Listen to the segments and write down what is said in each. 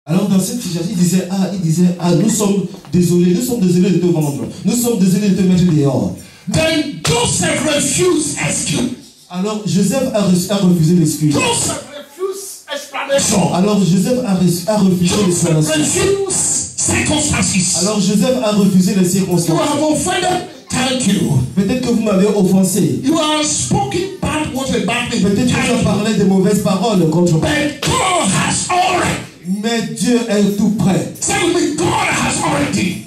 Alors dans cette situation, il disait, nous sommes désolés de te vendre. Nous sommes désolés de te mettre dehors. Then Joseph refused excuse. Alors Joseph a refusé l'excuse. Joseph refused explanation. Alors Joseph a refusé l'explanation. Circumstances. Alors Joseph a refusé les circonstances. You have offended. Thank you. Peut-être que vous m'avez offensé. You are speaking bad words about me. Peut-être que tu as parlé de mauvaises paroles contre moi. But God has already. Mais Dieu est tout prêt. Say with me, God has already.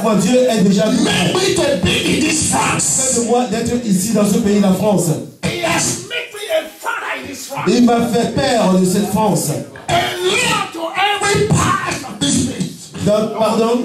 Moi, Dieu est déjà tout prêt. Make me to be in this France. Faites-moi d'être ici dans ce pays, la France. He has made me a father in this France. Il m'a fait père de cette France. A leader to every part of this place. Pardon?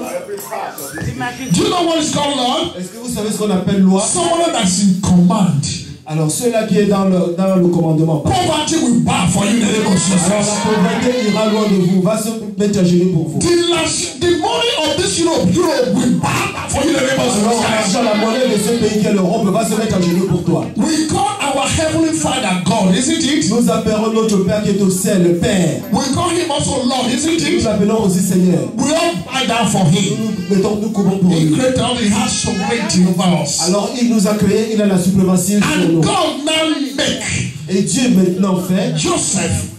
Do you know what is called law? Est-ce que vous savez ce qu'on appelle loi? Someone that's in command. Alors ceux-là qui est dans le commandement. Poverty will bow for you in the name of Jesus. Alors la pauvreté ira loin de vous, va se mettre à genoux pour vous. The money of this Europe will bow for you in the name of Jesus. Alors la monnaie de ce pays qui est l'Europe va se mettre à genoux pour toi. We call our heavenly Father God, isn't it? Nous appelons notre Père qui est au ciel, le Père. We call him also Lord, isn't it? Nous l'appelons aussi Seigneur. We all bow down for him. Nous courons pour lui. He created all, he has sovereignty over us. Alors il nous a créés, il a la suprématie sur nous. God now make. Et Dieu maintenant fait Joseph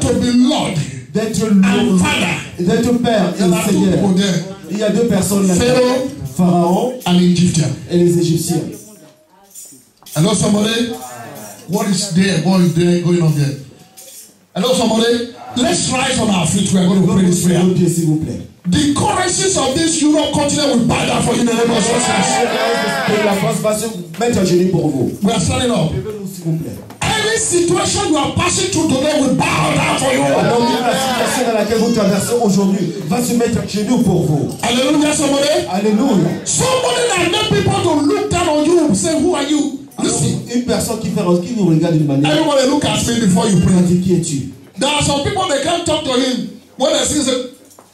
to be Lord, d'être Père et Seigneur. Il y a deux personnes là. Pharaon et les Égyptiens. Hello somebody? What is there going on there? Hello somebody? Let's rise on our feet. We are going to pray this prayer. S'il vous plaît. The currencies of this Europe continent will bow down for you in the name of Jesus. La France va se mettre à genoux pour vous. We are standing up. S'il vous plaît. Any situation you are passing through today will bow down for you. Alors la situation dans laquelle vous traversez aujourd'hui va se mettre à genoux pour vous. Alléluia, somebody. Alléluia. Somebody that need people to look down on you, say, who are you? Listen. Une personne qui vous regarde d'une manière. Everybody look at me before you pray. Qui es-tu? There are some people they can't talk to him when they see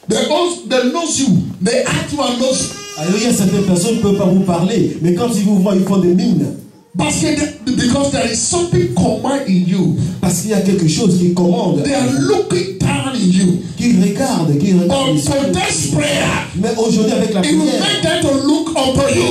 they know you, they act you and knows. Alors il y a certaines personnes qui ne peuvent pas vous parler, mais quand ils vous voient, ils font des mines. Because there is something command in you. Parce qu'il y a quelque chose qui commande. They are looking down in you. Qui regarde. But today's prayer, mais aujourd'hui avec la prière, it will make them to look upon you.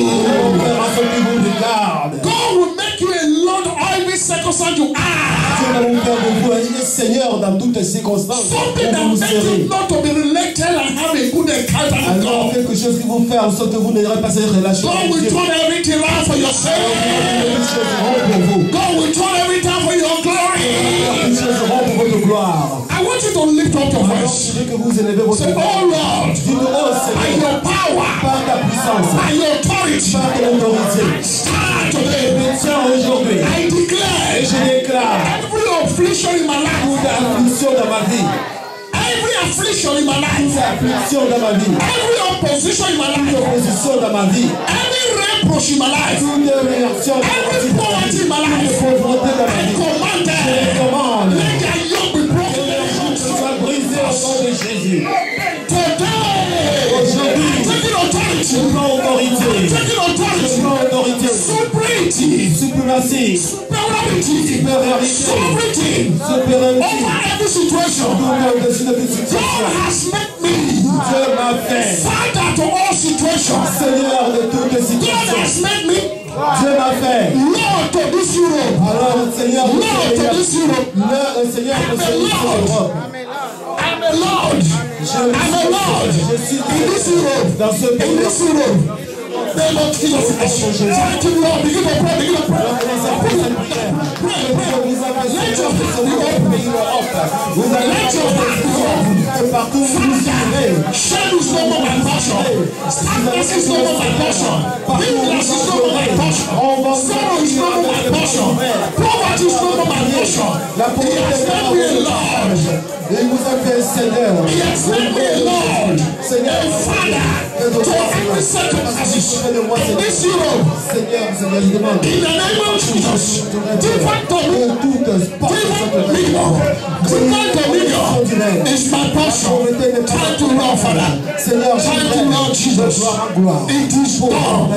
God will make you a Lord of every circumstance you are. Dieu va vous faire de vous un Seigneur dans toutes les circonstances. Something that makes you not to be related and have a good encounter with God. Quelque chose qui vous fait en sorte que vous n'aurez pas cette relation. God will turn everything around for your sake. God will turn everything for your glory. I want you to lift up your voice. Say, oh Lord, by your power, by your authority, start today. I declare every affliction in my life. Every affliction in my life. Every opposition in my life. Every reproach in my life. Every poverty in my life. I command them. Let their yoke be broken. Today, taking authority. Supremacy. Superiority. Sovereignty. Over every situation. God has made me Father to all situations. Seigneur de toutes les situations. God has made me Dieu m'a fait Lord to this Europe. Alors Seigneur, Lord to this Europe. Seigneur, I'm a Lord. I'm a Lord. Je suis in this Europe. Dans ce pays. In this Europe. Name of Jesus. Thank you, Lord. Begin to pray. Begin to pray. Pray. Let your heart be open. Let your heart be open. Father, shame is no more my portion. Sadness is no more my portion. Weakness is no more my portion. Sorrow is no more my portion. Poverty is no more my portion. He has made me a Lord. Il vous a fait Seigneur. He has made me a Lord. Seigneur, Father, to every circumstances in this Europe. Seigneur, je demande. In the name of Jesus, divine dominion is my portion. Thank you, Lord, Father. Thank you, Lord Jesus. It is done.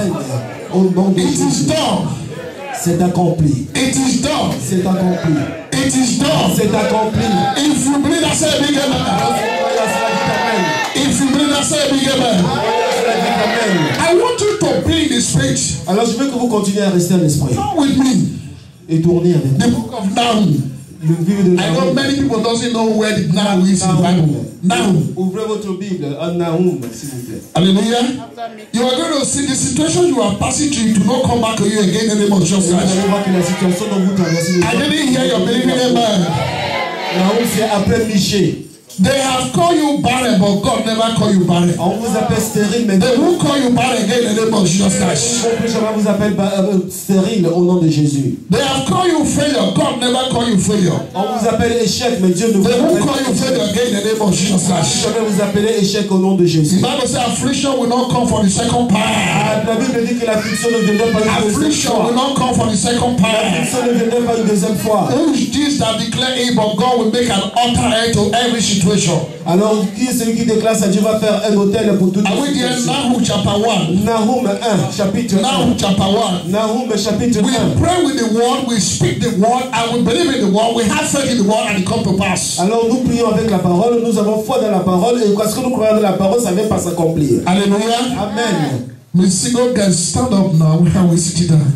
It is done. C'est accompli. It is done. C'est accompli. It is done. C'est accompli. If you believe that, say it again. the spirit. Alors je veux que vous continuez à rester en esprit. Come with me. Et tournez avec The book of Nahum. I know many people doesn't know where the Nahum is in the Bible. Nahum. Ouvrez votre Bible à Nahum, s'il vous plaît. Hallelujah. You are going to see the situation you are passing through to not come back to you again in the name of Jesus Christ. I didn't hear your believing amen. Nahum, c'est après Michée. They have called you barren, but God never called you barren. On vous appelle stérile, mais they will call you barren again in the name of Jesus Christ. On vous appelle stérile au nom de Jésus. They have called you failure. God never called you failure. On vous appelle échec, mais Dieu ne vous appelle pas. They will call you failure again in the name of Jesus Christ. Jamais vous appelez échec au nom de Jésus. The Bible says affliction will not come for the second time. La Bible dit que l'affliction ne viendra pas une deuxième fois. Affliction will not come for the second time. L'affliction ne viendra pas une deuxième fois. Who is this that declare it, but God will make an altar end to every situation. Alors, qui est celui qui déclare ça? Dieu va faire un hôtel pour toute situation. Nahum chapter 1. Nahum 1, chapitre 1. Nahum chapter 1. Nahum chapitre 1. We pray with the word, we speak the word, and we believe in the word, we have faith in the word, and it comes to pass. Alors, nous prions avec la parole, nous avons foi dans la parole, et parce que nous croyons dans la parole, ça vient pas s'accomplir. Alléluia. Amen. We single guys stand up now, we sit down.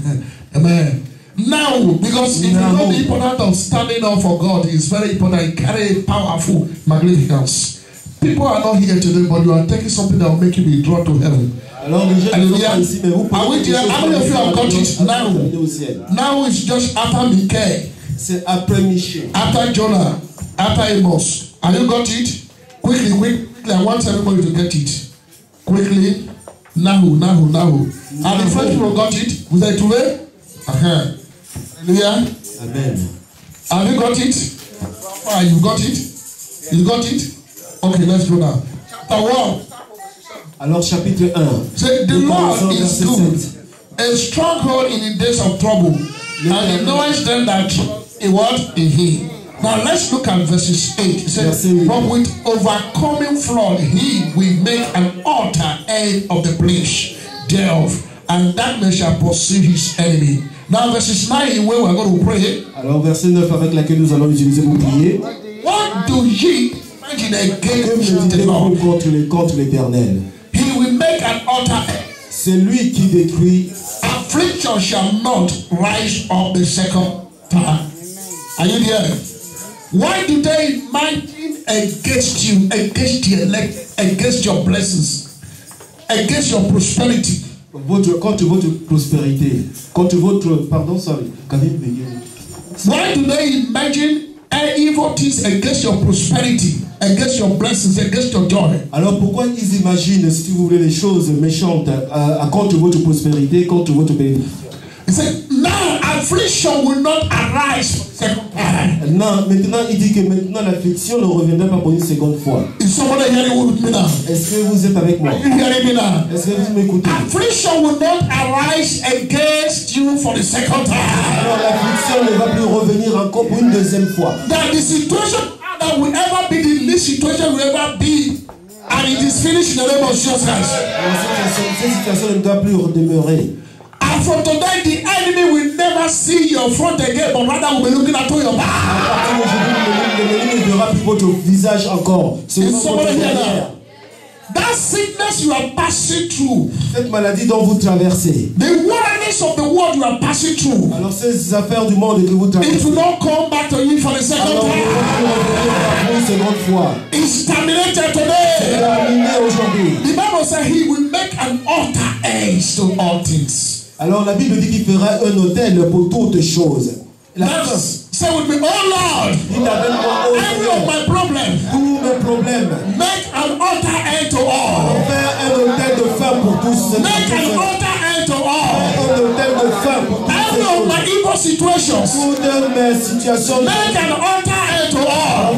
Amen. Now, because if you know the importance of standing up for God, it's very important. It carry powerful magnificence. People are not here today, but you are taking something that will make you be drawn to heaven. Hallelujah. Are we there? How many of you have got it now? Now it's just after Michael. C'est après Michée. After Jonah. After Amos. Have you got it? Quickly. I want everybody to get it. Quickly. Nahu. And the French people got it. Was that today? Hallelujah. Amen. Have you got it? You got it? You got it? Okay, let's go now. Chapter 1. Alors, chapitre 1. Say, the Lord is good, a stronghold in the days of trouble, and he knows them that in him. Now let's look at verses 8. It says, but with overcoming flood, he will make an altar end of the place thereof, and darkness shall pursue his enemy. Now verses 9 where we are going to pray. Alors verset 9 avec laquelle nous allons utiliser pour prier. What do ye imagine against the Lord? Contre l'Éternel. He will make an altar. C'est lui qui détruit. Affliction shall not rise up the second time. Are you there? Why do they imagine against you, against the elect, against your blessings, against your prosperity? Contre votre prospérité, contre votre, why do they imagine evil things against your prosperity, against your blessings, against your joy? Alors pourquoi ils imaginent, si vous voulez, les choses méchantes contre votre prospérité, contre votre bénédiction? He said, now affliction will not arise second time. Non, maintenant il dit que maintenant l'affliction ne reviendra pas pour une seconde fois. Is somebody hearing with me now? Est-ce que vous êtes avec moi? Are you hearing me now? Est-ce que vous m'écoutez? Affliction will not arise against you for the second time. Alors l'affliction ne va plus revenir encore pour une deuxième fois. That the situation that will ever be the least situation will ever be, and it is finished in the name of Jesus Christ. Cette situation ne doit plus demeurer. And from today, the enemy will never see your front again, but rather will be looking at your back. À partir d'aujourd'hui, l'ennemi ne verra plus votre visage encore. C'est somebody here now. That sickness you are passing through. Cette maladie dont vous traversez. The wilderness of the world you are passing through. Alors ces affaires du monde que vous traversez. It will not come back to you for the second time. Pour une seconde fois. It's terminated today. C'est terminé aujourd'hui. The Bible says he will make an altar ends to all things. Alors la Bible dit qu'il fera un autel pour toutes choses. Say with me, oh Lord, every of my problems, tous mes problèmes, make an altar end to all. Faire un autel de fin pour tous. Make an altar end to all. Un autel de fin pour tous. Every of my evil situations, toutes mes situations. Make an altar end to all.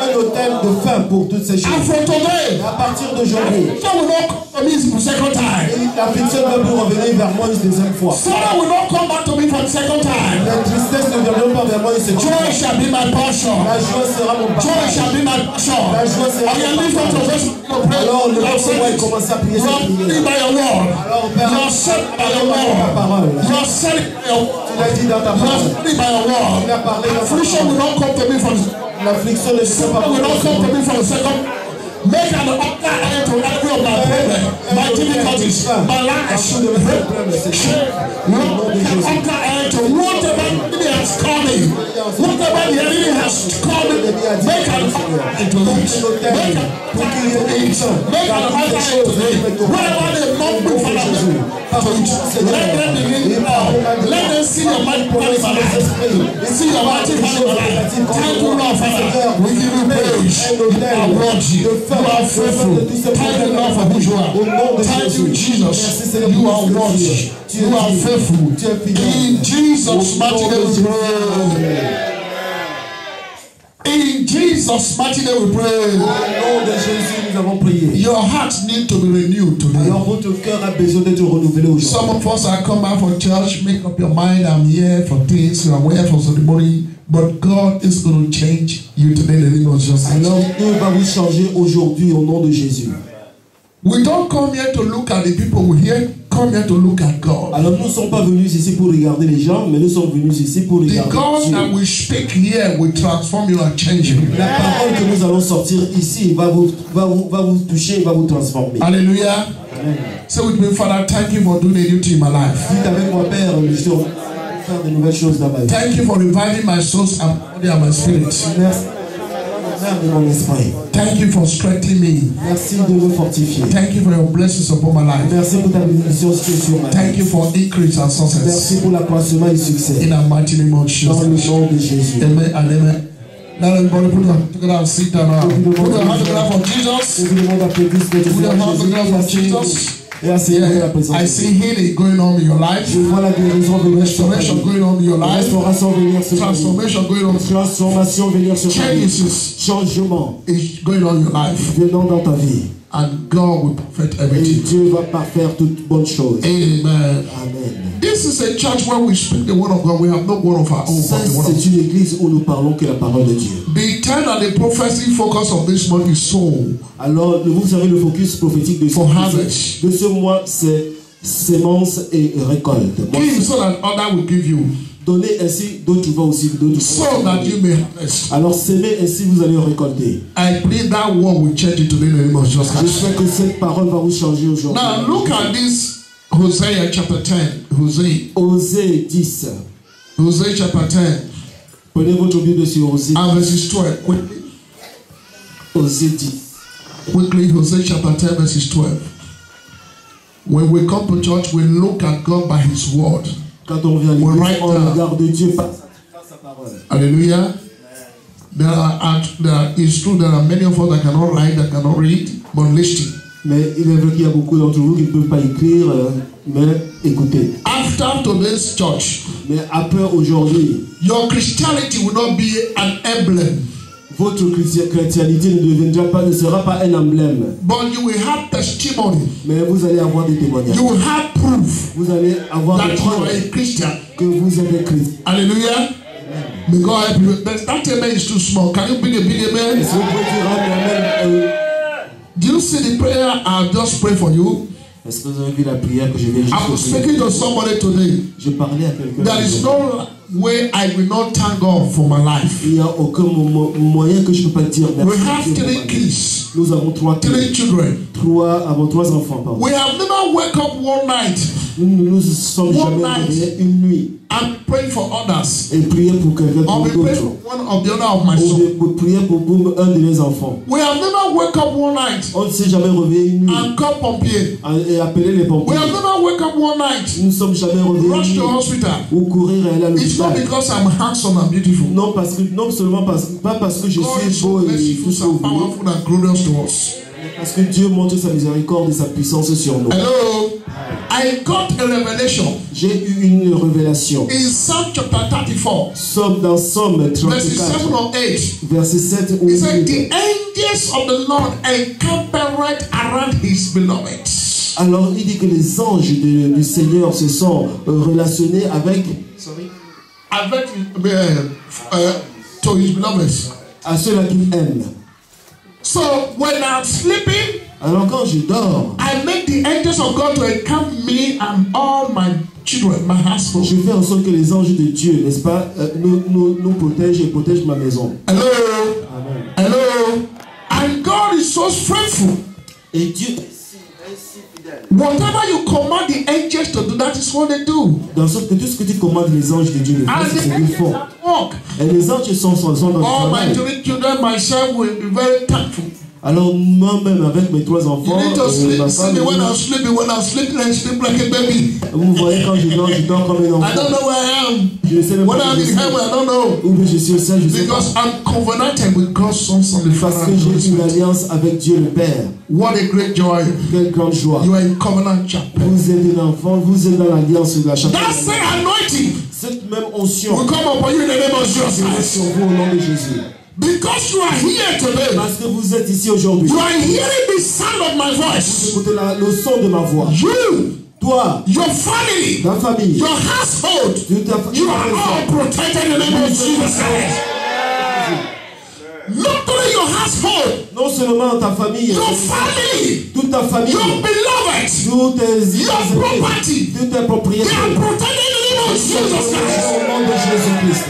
Un autel de fin pour toutes ces choses. And from today, à partir d'aujourd'hui, so will not come to me for the second time. L'affliction ne va plus revenir vers moi une deuxième fois. Sorrow will not come back to me for the second time. La tristesse ne viendra pas vers moi une seconde fois. Joy shall be my portion. La joie sera mon partage. Joy shall be my portion. La joie sera mon partage. Alors le roi commence à prier cette prière. Alors Père, you are sent by your word. You are sent by your word. Tu l'as dit dans ta parole. You are by your word. Tu l'as parlé dans ta parole. Affliction will not come to me for the l'affliction ne will not come to me for the second. Make an altar end to every of my problem. my difficulties, my life, whatever the enemy has called me, whatever the enemy has called me, make an offer into it. Make an offer into it. Whatever they mock me for let them begin now. Let them see your mighty hand in my life. See your mighty hand in my life. Thank you, Lord, Father. We give you praise. I want you. You are faithful. Thank you, Lord, for who you are. Thank you, Jesus. You are worthy. You are faithful. In Jesus' mighty name we pray. In Jesus' mighty name we pray. Au nom de Jésus, nous avons prié. Your heart needs to be renewed today. Alors votre cœur a besoin d'être renouvelé aujourd'hui. Some of us are come out for church, make up your mind, I'm here for things, you are aware for ceremony, but God is going to change you today in the name of Jesus. Alors Dieu va vous changer aujourd'hui au nom de Jésus. We don't come here to look at the people, we come here to look at God. Alors nous ne sommes pas venus ici pour regarder les gens, mais nous sommes venus ici pour regarder The God Dieu. that we speak here will transform you and change you. La parole que nous allons sortir ici va vous toucher, va vous transformer. Hallelujah. Amen. Say with me, Father, thank you for doing a new thing in my life. Dites avec moi, Père, je vais faire de nouvelles choses dans ma vie. Thank you for reviving my soul and body and my spirit. Merci. De mon esprit. Thank you for strengthening me. Merci de me fortifier. Thank you for your blessings upon my life. Merci pour ta bénédiction sur ma vie. Thank you for increase and success. Merci pour l'accroissement et succès. In the mighty name of Jesus. Dans le nom de Jésus. Amen and amen. Now everybody put your hand together and sit down now. Put your hand together for Jesus. Put your hand together for Jesus. Yeah, I see healing going on in your life. Restoration going on in your life. Transformation going on. Changes. Changement is going on in your life. Venant dans ta vie. And God will perfect everything. Et Dieu va parfaire toutes bonnes choses. Amen. Amen. This is a church where we speak the word of God. We have no word of our own. C'est une église où nous parlons que la parole de Dieu. The time and the prophecy focus of this month is soul. Alors, vous savez, le focus prophétique de ce mois, c'est sémence et récolte. Give so that other will give you. Donnez ainsi, d'autres vont aussi donner. So that you may harvest. Alors, semez ainsi, vous allez récolter. I pray that word will change it today in the name of Jesus. J'espère que cette parole va vous changer aujourd'hui. Now look at this. Hosea chapter 10. Osée 10. Hosea chapter 10. Prenez votre Bible sur Osée. And verses 12. Quickly. Osée 10. Quickly, Hosea chapter 10, verses 12. When we come to church, we look at God by His word. Quand on vient à l'église, on regarde Dieu par sa parole. Hallelujah. It's true, there are many of us that cannot write, that cannot read, but listen. Mais il est vrai qu'il y a beaucoup d'entre vous qui ne peuvent pas écrire, mais écoutez. After today's church, mais après aujourd'hui, your Christianity will not be an emblem. Votre chrétienté ne sera pas un emblème. But you will have testimony. Mais vous allez avoir des témoignages. You will have proof. Vous allez avoir that you are a Christian. Que vous êtes Christ. Hallelujah. May God help you. But that amen is too small. Can you bring a big amen? Do you see the prayer I just pray for you? Est-ce que vous avez vu la prière que je viens juste I'm speaking to somebody today. Je parlais à quelqu'un. There is no way I will not thank God for my life. Il n'y a aucun moyen que je ne peux pas dire merci. We have 3 kids. Nous avons 3 children. 3 enfants. Pardon. We have never wake up one night. Nous sommes jamais réveillés une nuit. I'm praying for others. Et prier pour quelqu'un d'autre. Or be praying for one of the other of my son. Ou prier pour un de mes enfants. We have never wake up one night. On ne s'est jamais réveillé une nuit. And call pompiers. Et appeler les pompiers. We have never wake up one night. Nous ne sommes jamais réveillés. Rush to hospital. Ou courir à l'hôpital. It's not because I'm handsome and beautiful. Non, pas parce que je suis beau et tout ça. Powerful and glorious to us. Parce que Dieu montre sa miséricorde et sa puissance sur nous. Hello. I got a revelation. J'ai eu une révélation. In Psalm chapter 34. Dans Psalm 34. Verses 7 or 8. Verset 7 ou 8. He said, the angels of the Lord encamp right around his beloved. Alors il dit que les anges du Seigneur se sont relationnés avec. Avec to his beloved. À ceux-là qu'il aime. So when I'm sleeping, alors quand je dors, I make the angels of God to encamp me and all my children, my household. Je fais en sorte que les anges de Dieu, n'est-ce pas, nous protègent et protègent ma maison. Hello. Amen. Hello. And God is so faithful. Et Dieu Whatever you command the angels to do, that is what they do. Dans sorte que tout ce que tu commandes les anges de Dieu le font, c'est ce qu'ils font. Et les anges sont dans le travail. All my three children, myself will be very thankful. Alors moi-même avec mes 3 enfants, ma femme, vous voyez quand je dors comme un enfant. I don't know where I am. Je ne sais même pas I don't know. Où je suis au ciel, je sais pas. Because I'm covenanted with God's Son and the Parce Father. que j'ai une alliance avec Dieu le Père. What a great joy. Quelle grande joie. You are in covenant chapter. Vous êtes un enfant, vous êtes dans l'alliance de la chapelle. That same anointing Cette même onction will come upon you in the name of Jesus. sur vous au nom de Jésus. Because you are here today. Parce que vous êtes ici aujourd'hui. You are hearing the sound of my voice. Vous écoutez le son de ma voix. You, toi, your family, ta famille, your household, you are all protected in the name of Jesus Christ. Not only your household, non seulement ta famille, your family, toute ta famille, your beloved, your property, toutes tes propriétés, they are protected in the name of Jesus Christ. Au nom de Jésus-Christ.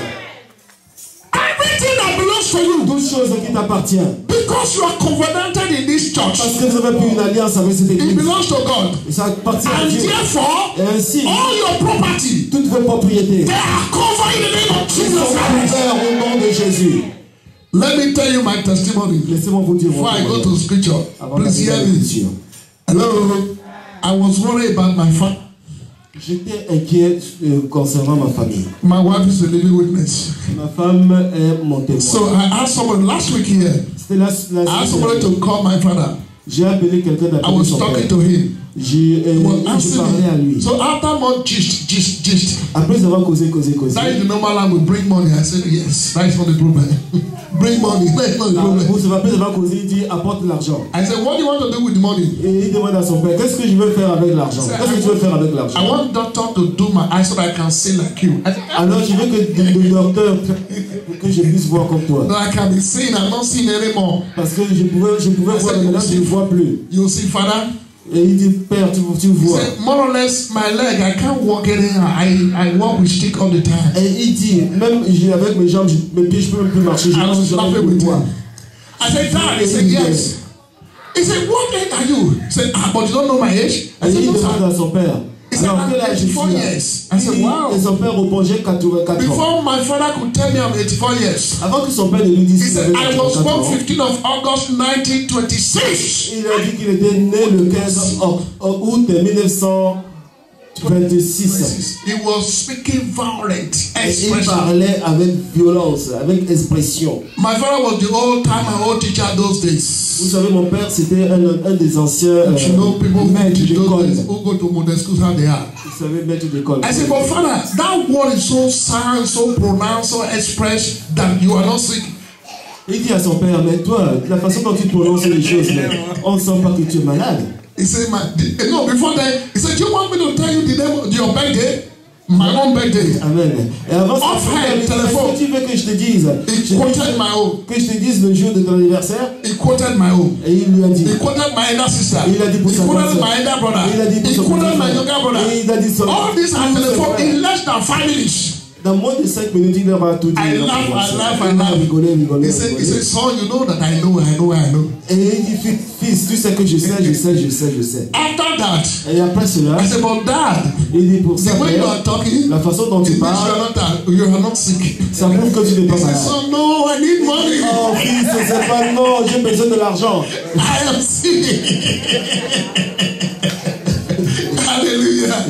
Everything that belongs to you, toutes choses qui t'appartiennent, because you are covenanted in this church, parce que vous avez pris une alliance avec cette église, it belongs to God. Et ça appartient à And Dieu. therefore, Et ainsi, all your property, toutes vos propriétés, they are covered in the name of sont Jesus Christ. couvertes au nom de Jésus. Let me tell you my testimony. Laissez-moi vous dire Before I go to scripture, avant please hear d'aller à me. l'écriture. Hello, I was worried about my family. J'étais inquiet concernant ma famille. My wife is a living witness. Ma femme est mon témoin. So I asked someone last week here. C'était la I asked somebody to call my father. J'ai appelé quelqu'un I d'appeler was son père. talking to him. J'ai parlé à lui. So after more gist. Après avoir causé. That is the normal language. Bring money. I said yes. That is not the problem. Bring money. That is not the problem. Après avoir causé, il dit apporte l'argent. I said, what do you want to do with the money? Et il demande à son père, qu'est-ce que je veux faire avec l'argent? Qu'est-ce que tu veux faire avec l'argent? I want doctor to do my eyes so that I can see like you. Alors je veux que le docteur que je puisse voir comme toi. No, I can be seeing. I'm not seeing anymore. Parce que je pouvais voir, mais maintenant je ne vois plus. You see, Father. Et il dit, Père, tu vois. More or less, my leg, I can't walk anyhow. I walk with stick all the time. Et il dit, même avec mes jambes, mes pieds, je peux même plus marcher. I was laughing with him. I said, Dad, he said, yes. He said, what age are you? He said, but you don't know my age? I said, no, sir. À son père. He said, I'm 84 years. I said, wow. Et son père répondait 84 ans. Before my father could tell me I'm 84 years. Avant que son père ne lui dise, he said, I was born 15 of August 1926. Il a dit qu'il était né le 15 août 1926. He was speaking violent expression. Il parlait avec violence, avec expression. My father was the old teacher those days. Vous savez, mon père, c'était un des anciens maîtres d'école. Who go to modern schools, how they are. Vous savez, maître d'école. I said, but Father, that word is so sound, so pronounced, so expressed that you are not sick. Il dit à son père, mais toi, la façon dont tu prononces les choses, on ne sent pas que tu es malade. He said, no, before that, he said, do you want me to tell you the name of your birthday? My own birthday. Amen. Et avant ça, téléphone. Tu veux que je te dise? He quoted my own. Que je te dise le jour de ton anniversaire? He quoted my own. Et il lui a dit. He quoted my elder sister. Il a dit pour sa He quoted my elder brother. Il a dit pour he quoted my younger brother. Et il a dit son. All these are telephone in less than 5 minutes. Dans moins de 5 minutes, il leur a tout dit. I laugh. Rigoler. He said, son, you know that I know. Et il dit, fils, tu sais que je sais. After that, et après cela, I said, but Dad, il dit pour ça, the way you are talking, la façon dont tu parles, you are not sick. Ça prouve que tu n'es pas malade. Son, no, I need money. Oh, fils, c'est pas non, j'ai besoin de l'argent. I am sick. Hallelujah.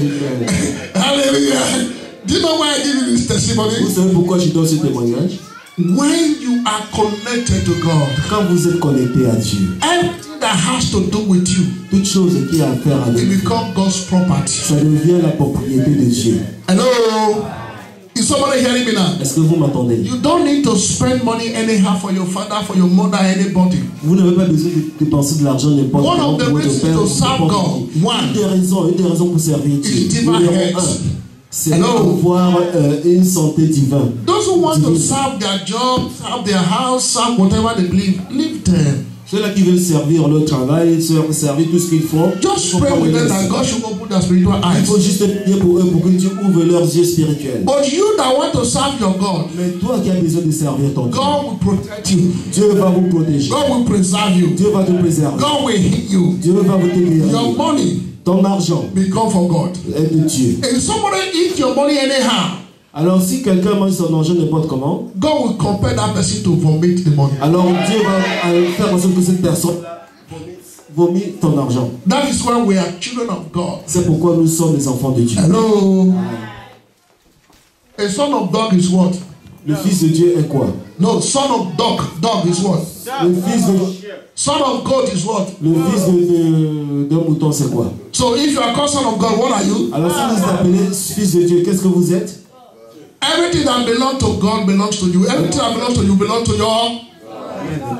Hallelujah. Do you know why I give you this testimony? Vous savez pourquoi je donne ce témoignage? When you are connected to God, quand vous êtes connecté à Dieu, everything that has to do with you, toute chose qui a à faire avec it becomes God's property. Ça devient la propriété de Dieu. Hello? Is somebody hearing me now? Est-ce que vous m'entendez? You don't need to spend money anyhow for your father, for your mother, anybody. Vous n'avez pas besoin de dépenser de l'argent n'importe One of the reasons to serve God, une des raisons pour servir Dieu. Is divine health. C'est avoir une santé divine. Those who want to serve their job, serve their house, serve whatever they believe, leave them. Ceux-là qui veulent servir leur travail, servir tout ce qu'ils font. Just pray with them that God should open their spiritual eyes. Il faut juste prier pour eux pour que Dieu ouvre leurs yeux spirituels. But you that want to serve your God, mais toi qui as besoin de servir ton Dieu, God will protect you. Dieu va vous protéger. God will preserve you. Dieu va te préserver. God will heal you. Dieu va vous guérir. Your money, ton argent, become for God. Est de Dieu. If somebody eat your money anyhow, alors si quelqu'un mange son argent n'importe comment, God will compel that person to vomit the money. Alors Dieu va faire en sorte que cette personne vomit ton argent. That is why we are children of God. C'est pourquoi nous sommes les enfants de Dieu. Hello. A son of dog is what? Le fils de Dieu est quoi? No, son of dog. Dog is what? Le fils de son of God is what? Le fils d'un mouton c'est quoi? So if you are called son of God, what are you? Alors si vous êtes appelé fils de Dieu, qu'est-ce que vous êtes? Everything that belongs to God belongs to you. Everything that belongs to you belongs to your.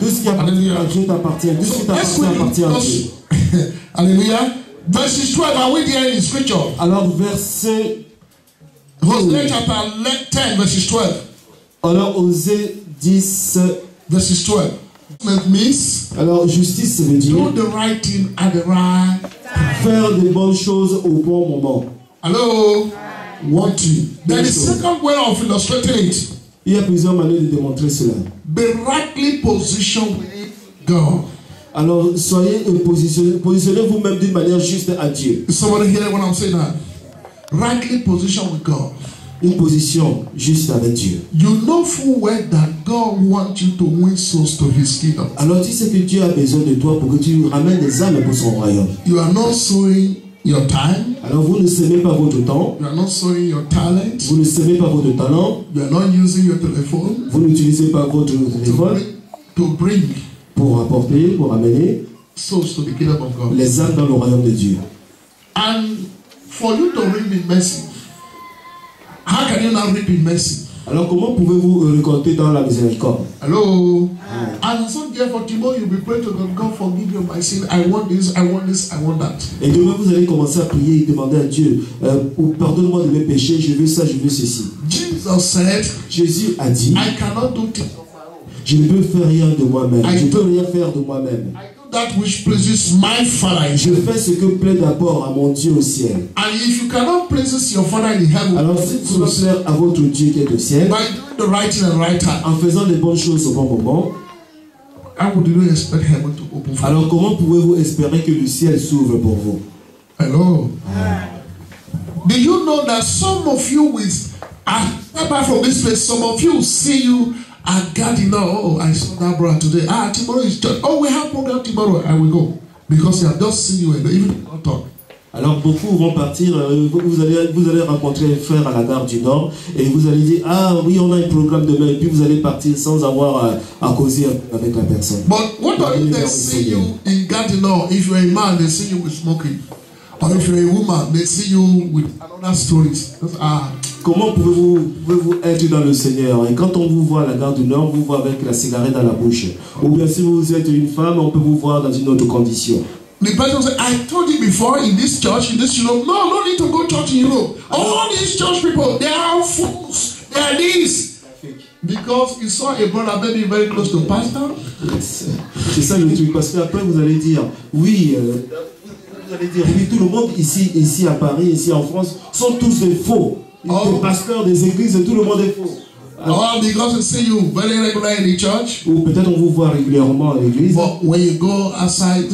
Tout ce qui appartient à Dieu t'appartient. Tout ce qui t'appartient appartient à Dieu. Alléluia. Verse 12, are we there in the scripture? Alors verset. Hosea chapter 10, verse 12. Alors Osée 10, verse 12. Means, alors justice ça veut dire do the right thing at the right. Faire des bonnes choses au bon moment. Hello. One thing. There is a second way of illustrating it. Il y a plusieurs manières de démontrer cela. Be rightly positioned with God. Alors soyez positionnez vous-même d'une manière juste à Dieu. Is somebody hear what I'm saying now? Rightly positioned with God. Une position juste avec Dieu. You know full well that God wants you to win souls to His kingdom. Alors tu sais que Dieu a besoin de toi pour que tu ramènes des âmes pour son royaume. You are not sowing your time. Alors vous ne semez pas votre temps. You are not sowing your talent. Vous ne semez pas votre talent. You are not using your telephone. Vous n'utilisez pas votre téléphone to bring pour apporter, pour amener souls to the kingdom of God. Les âmes dans le royaume de Dieu. And for you to reap in mercy, how can you now reap in mercy? Alors comment pouvez-vous récolter dans la miséricorde? Hello. And so therefore tomorrow you'll be praying to God, God forgive me my sin. I want this, I want this, I want that. Et demain vous allez commencer à prier et demander à Dieu, pardonne-moi de mes péchés, je veux ça, je veux ceci. Jesus said, Jésus a dit, I cannot do things. Je ne peux faire rien de moi-même. Je ne peux rien faire de moi-même. That which pleases my Father. Je fais ce que plaît d'abord à mon Dieu au ciel. And if you cannot please your Father in heaven, alors si tu veux plaire à votre Dieu qui est au ciel, by doing the right thing and right time, en faisant les bonnes choses au bon moment, how would you expect heaven to open for you? Alors comment pouvez-vous espérer que le ciel s'ouvre pour vous? Hello. Do you know that some of you with apart from this place, some of you see you at Gardiner. Oh, I saw that brother today. Tomorrow is church. Oh, we have program tomorrow. I will go because they have just seen you and they even not talk. Alors beaucoup vont partir, vous allez rencontrer un frère à la gare du Nord et vous allez dire ah oui on a un programme demain et puis vous allez partir sans avoir à causer avec la personne. But what if they see you in Gardiner? If you're a man, they see you with smoking, or if you're a woman, they see you with another stories. Comment pouvez-vous être dans le Seigneur et quand on vous voit à la gare du Nord, on vous voit avec la cigarette dans la bouche. Ou bien si vous êtes une femme, on peut vous voir dans une autre condition. The person said, I told you before in this church, in this Europe, no need to go to church in Europe. All these church people, they are fools. They are this. Because you saw a brother maybe very close to pastor. C'est ça le truc, parce qu'après vous allez dire, oui, tout le monde ici à Paris, ici en France, sont tous des faux. Des pasteurs, des églises, tout le monde est faux. Oh, because we see you very regular in the church. Ou peut-être on vous voit régulièrement à l'église. But when you go outside,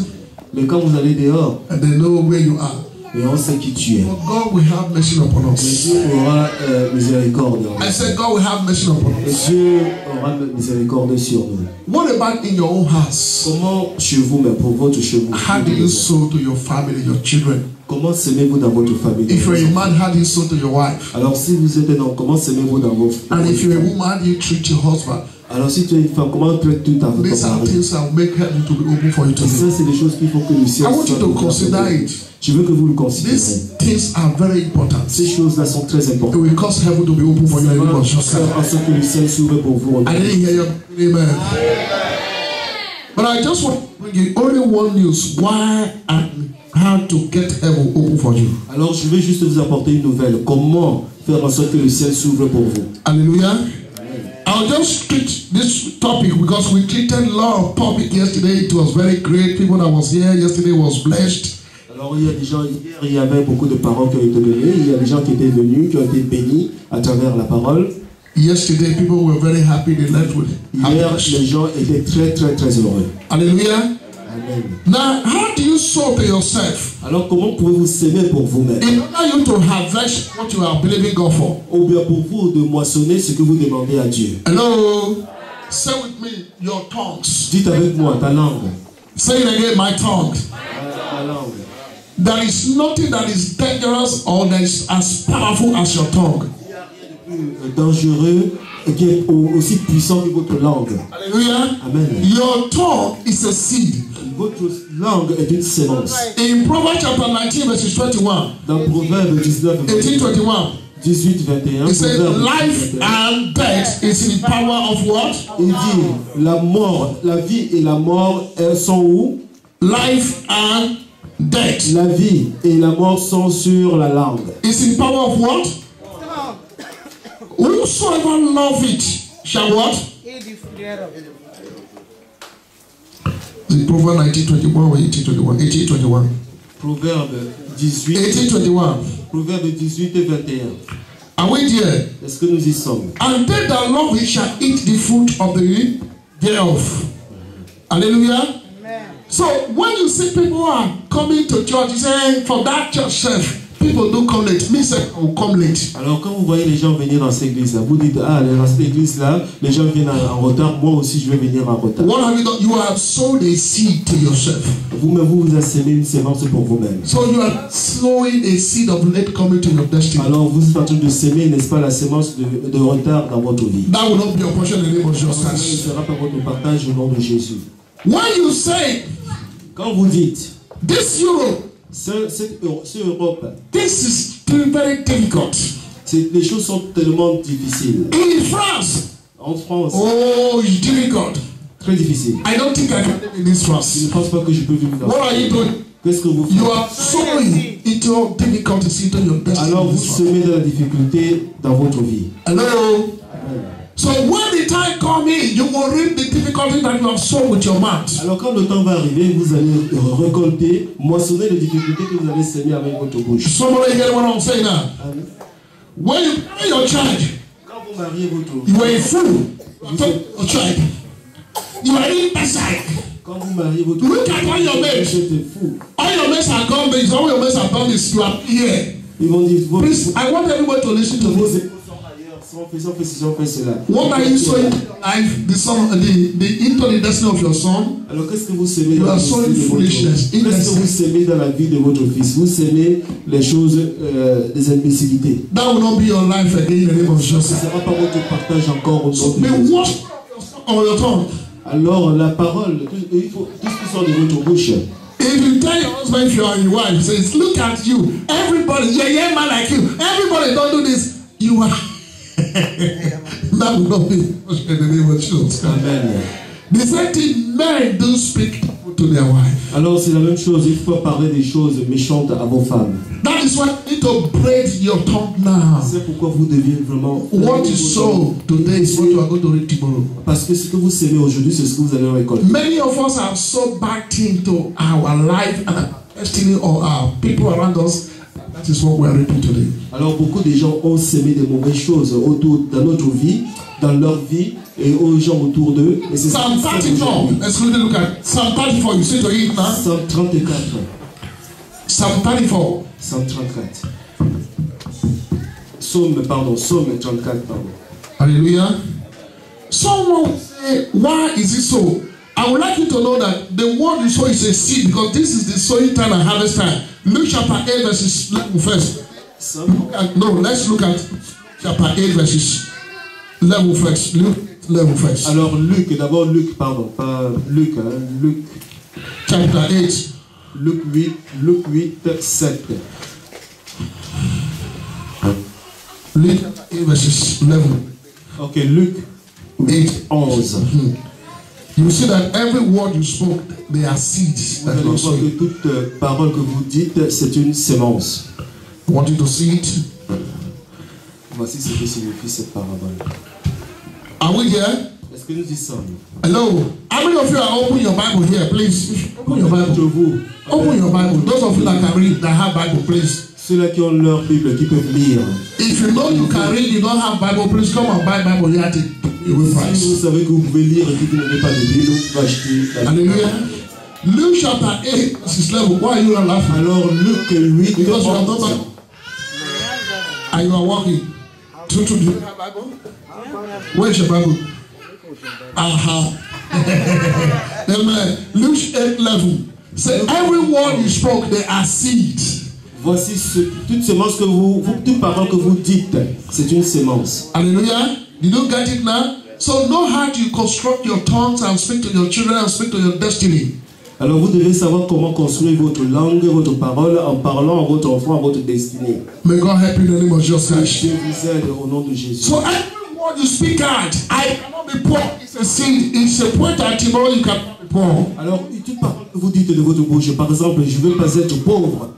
mais quand vous allez dehors, and they know where you are. Et on sait qui tu es. But God will have mercy upon us. Dieu aura miséricorde. I said God will have mercy upon us. Dieu aura miséricorde sur nous. What about in your own house? Comment chez vous, mais pour votre chez vous? How do you sow to your family, your children? Comment s'aimez-vous dans votre famille? If you're a man, how do you sow to your wife? Alors si vous êtes un homme, comment s'aimez-vous dans vos familles? And if you're a woman, how do you treat your husband? Alors si tu es une femme, comment traites-tu ta femme? These are things that will make heaven to be open for you to do. Ça c'est des choses qu'il faut que le ciel. I want you to consider it. Je veux que vous le considérez. These things are very important. Ces choses-là sont très importantes. It will cause heaven to be open for you. En sorte que le ciel s'ouvre pour vous. I didn't hear you. Amen. But I just want to bring you only one news. Why and how to get heaven open for you. Alors je vais juste vous apporter une nouvelle. Comment faire en sorte que le ciel s'ouvre pour vous. Alléluia. I'll just treat this topic because we treated a lot of topic yesterday. It was very great. People that was here yesterday was blessed. Alors il y a des gens, hier il y avait beaucoup de paroles qui ont été données, il y a des gens qui étaient venus, qui ont été bénis à travers la parole. Yesterday people were very happy, they left with hier les gens étaient très heureux. Hallelujah. Amen. Now how do you sow to yourself? Alors comment pouvez-vous s'aimer pour vous-même? In order you to harvest what you are believing God for. Ou bien pour vous de moissonner ce que vous demandez à Dieu. Hello. Say with me your tongues. Dites avec moi ta langue. Say it again, my tongue. Ta langue. There is nothing that is dangerous or that is as powerful as your tongue. Il n'y a rien de plus dangereux et qui est aussi puissant que votre langue. Hallelujah. Amen. Your tongue is a seed. Votre langue est une sémence. In Proverbs chapter 19 verses 21. Dans Proverbe 19, 18:21. 18-21. It says life and death is in the power of what? Il dit la mort, la vie et la mort elles sont où? Life and death. La vie et la mort sont sur la langue. It's in the power of what? Whosoever love it shall what? The Proverbs 19:21 or 18:21? 18:21. Proverbe 18. 18:21. Proverbe 18 et 21. Are we there? Est-ce que nous y sommes? And they that love it shall eat the fruit of the thereof. Hallelujah. Amen. So when you see people are coming to church, you say, for that church self, people do come late. Me say, I will come late. Alors quand vous voyez les gens venir dans cette église là, vous dites dans cette église là, les gens viennent en retard, moi aussi je vais venir en retard. What have you done? You have sown a seed to yourself. Vous-même vous avez semé une sémence pour vous-même. So you are sowing a seed of late coming to your destiny. Alors vous êtes en train de semer, n'est-ce pas, la sémence de retard dans votre vie. That will not be your portion in the name of Jesus Ce Christ. ne sera pas votre partage au nom de Jésus. When you say, Quand vous dites this Europe, cette Europe, this is very difficult. les choses sont tellement difficiles. In France, En France, oh, it's difficult. très difficile. I don't think I can live in this Je ne France. pense pas que je peux vivre dans. What are you doing? Qu'est-ce que vous faites? You are sowing into difficulties into your destiny. Alors vous semez de la difficulté dans votre vie. Hello. So when the time comes in, you will reap the difficulty that you have sown with your mouth. Alors quand le temps va arriver, vous allez récolter, moissonner les difficultés que vous allez semer avec votre bouche. Somebody hear what I'm saying now? Amen. When you marry your child, Quand vous mariez votre you are a fool. Your child. You are imbecile. Quand vous mariez votre Look at all your mates. vous êtes fou. All your mates are gone, but all your mates are done is you are here. Ils vont dire vos Please, I want everybody to listen to vos this. époux sont ailleurs, sont fait cela. What are you sowing life, into the destiny of your son? Alors qu'est-ce que vous semez You dans la are vie sowing de votre foolishness, Qu'est-ce que vous semez dans la vie de votre fils? Vous semez les choses des imbécilités. That will not be your life again in the name of Ce ne Jesus. sera pas votre partage encore au nom de May Jésus. watch on your tongue. Alors la parole, il faut tout ce qui sort de votre bouche. If you tell your husband, if you are your wife, says, look at you, everybody, yeah, man like you, everybody don't do this. You are. That will not be in the name of Jesus. Amen. The same thing, men do speak to their wife. Alors c'est la même chose, il faut parler des choses méchantes à vos femmes. That is why you need to braid your tongue now. C'est pourquoi vous devez vraiment. What you sow today is what you are going to reap tomorrow. Parce que ce que vous semez aujourd'hui, c'est ce que vous allez récolter. Many of us have so backed into our life and our destiny or our people around us. That is what we are reaping today. Alors beaucoup de gens ont semé des mauvaises choses autour dans notre vie, dans leur vie et aux gens autour d'eux. Et c'est Psalm 34. Let's quickly look at Psalm 34. You see to it now. Psalm 34. Psalm 34. Psalm 34. Psalm 34, pardon. Hallelujah. Someone will say, why is it so? I would like you to know that the word you sow is a seed because this is the sowing time and harvest time. Luke chapter 8 verses 11 first. Let's look at chapter 8 verses 11 first. Luke 11 first. Alors Luc, d'abord Luc, pardon, pas Luc, hein, Luc. Chapter 8. Luc 8, 7. Luke 8 verses 11. Ok, Luc 8, 11. You see that every word you spoke, they are seeds. Vous allez voir que toute parole que vous dites, c'est une sémence. I want you to see it. Voici ce que signifie cette parabole. Are we here? Est-ce que nous y sommes? Hello. How many of you are open your Bible here, please? Open your Bible. Open your Bible. Those of you that can read, that have Bible, please. Ceux-là qui ont leur Bible, qui peuvent lire. If you know you can read, you don't have Bible, please come and buy Bible here at the price. Si vous savez que vous pouvez lire et que vous n'avez pas de Bible, vous pouvez acheter la Bible. Hallelujah. Luke chapter 8, verse 11. Why are you not laughing? Alors, Luc 8, because you are not. And you are walking. Do you have Bible? Where is your Bible? Amen. Luke 8:11. Say every word you spoke, they are seed. Voici toute semence que toute parole que vous dites, c'est une semence. Hallelujah. You don't get it now? So know how to construct your tongues and speak to your children and speak to your destiny. Alors vous devez savoir comment construire votre langue, votre parole en parlant à votre enfant, à votre destinée. May God help you in the name of Jesus Christ. Dieu vous aide au nom de Jésus. So every word you speak out, I cannot be poor. It's a seed. It's a point that tomorrow you cannot be poor. Alors toute parole que vous dites de votre bouche, par exemple, je ne veux pas être pauvre.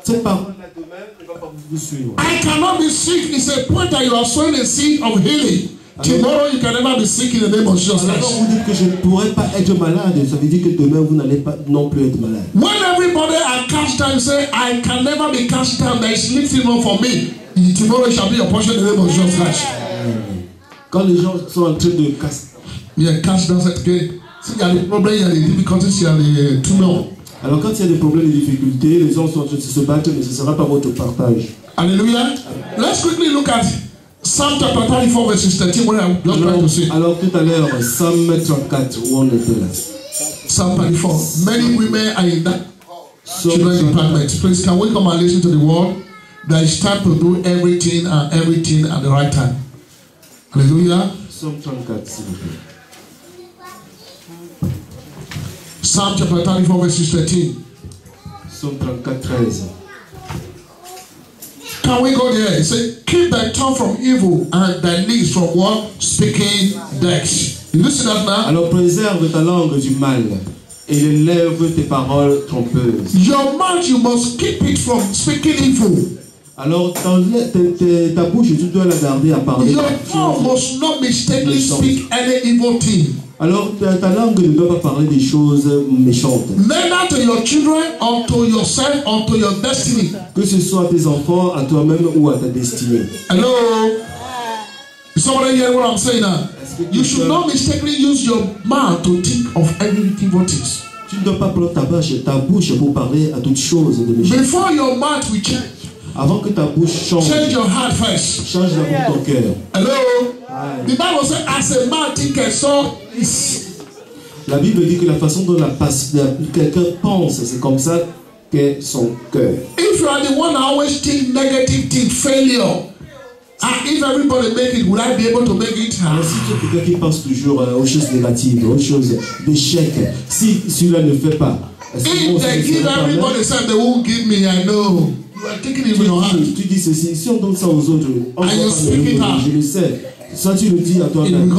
Cette parole-là demain ne va pas vous suivre. I cannot be sick. It's a point that you are sowing a seed of healing. Tomorrow you can never be sick in the name of Jesus Christ. Alors vous dites que je ne pourrais pas être malade, ça veut dire que demain vous n'allez pas non plus être malade. When everybody are cast down, say, I can never be cast down. There is lifting up for me. Tomorrow shall be your portion in the name of Jesus Christ. Quand les gens sont en train de casser, cast down cette que s'il y a des problèmes, il y a des difficultés, il y a des tumeurs. Alors quand il y a des problèmes, des difficultés, les gens sont en train de se battre, mais ce ne sera pas votre partage. Hallelujah. Let's quickly look at Psalm chapter 34 verse 13. What I'm just trying to say. Alors tout à l'heure, Psalm 34, où on était là. Psalm 34. Many women are in that children's department. Please, can we come and listen to the word? There is time to do everything and everything at the right time. Hallelujah. Psalm 34, s'il vous plaît. Psalm chapter 34 verse 13. Psalm 34, 13. Can we go there? It says, keep thy tongue from evil and thy lips from what? Speaking death. You listen that now? Alors préserve ta langue du mal et élève tes paroles trompeuses. Your mouth, you must keep it from speaking evil. Alors ta bouche, tu dois la garder à parler. Your tongue must not mistakenly speak any evil thing. Alors ta langue ne doit pas parler des choses méchantes. Neither to your children or to yourself or to your destiny. Que ce soit à tes enfants, à toi-même ou à ta destinée. Hello? Is somebody hear what I'm saying now? You should not mistakenly use your mouth to think of any evil things. Tu ne dois pas prendre ta bouche pour parler à toutes choses de méchantes. Before your mouth will change. Avant que ta bouche change. Change your heart first. Change d'abord ton cœur. Hello? The Bible says, as a man thinketh, so is. La Bible dit que la façon dont quelqu'un pense, c'est comme ça qu'est son cœur. If you are the one that always think negative, think failure, and if everybody make it, would I be able to make it? Si tu es quelqu'un qui pense toujours aux choses négatives, aux choses d'échec, si celui-là ne fait pas, if they give everybody something, they won't give me, I know. You are taking it in your hand. Tu dis ceci, si on donne ça aux autres, je le sais. Ça tu le dis à toi-même.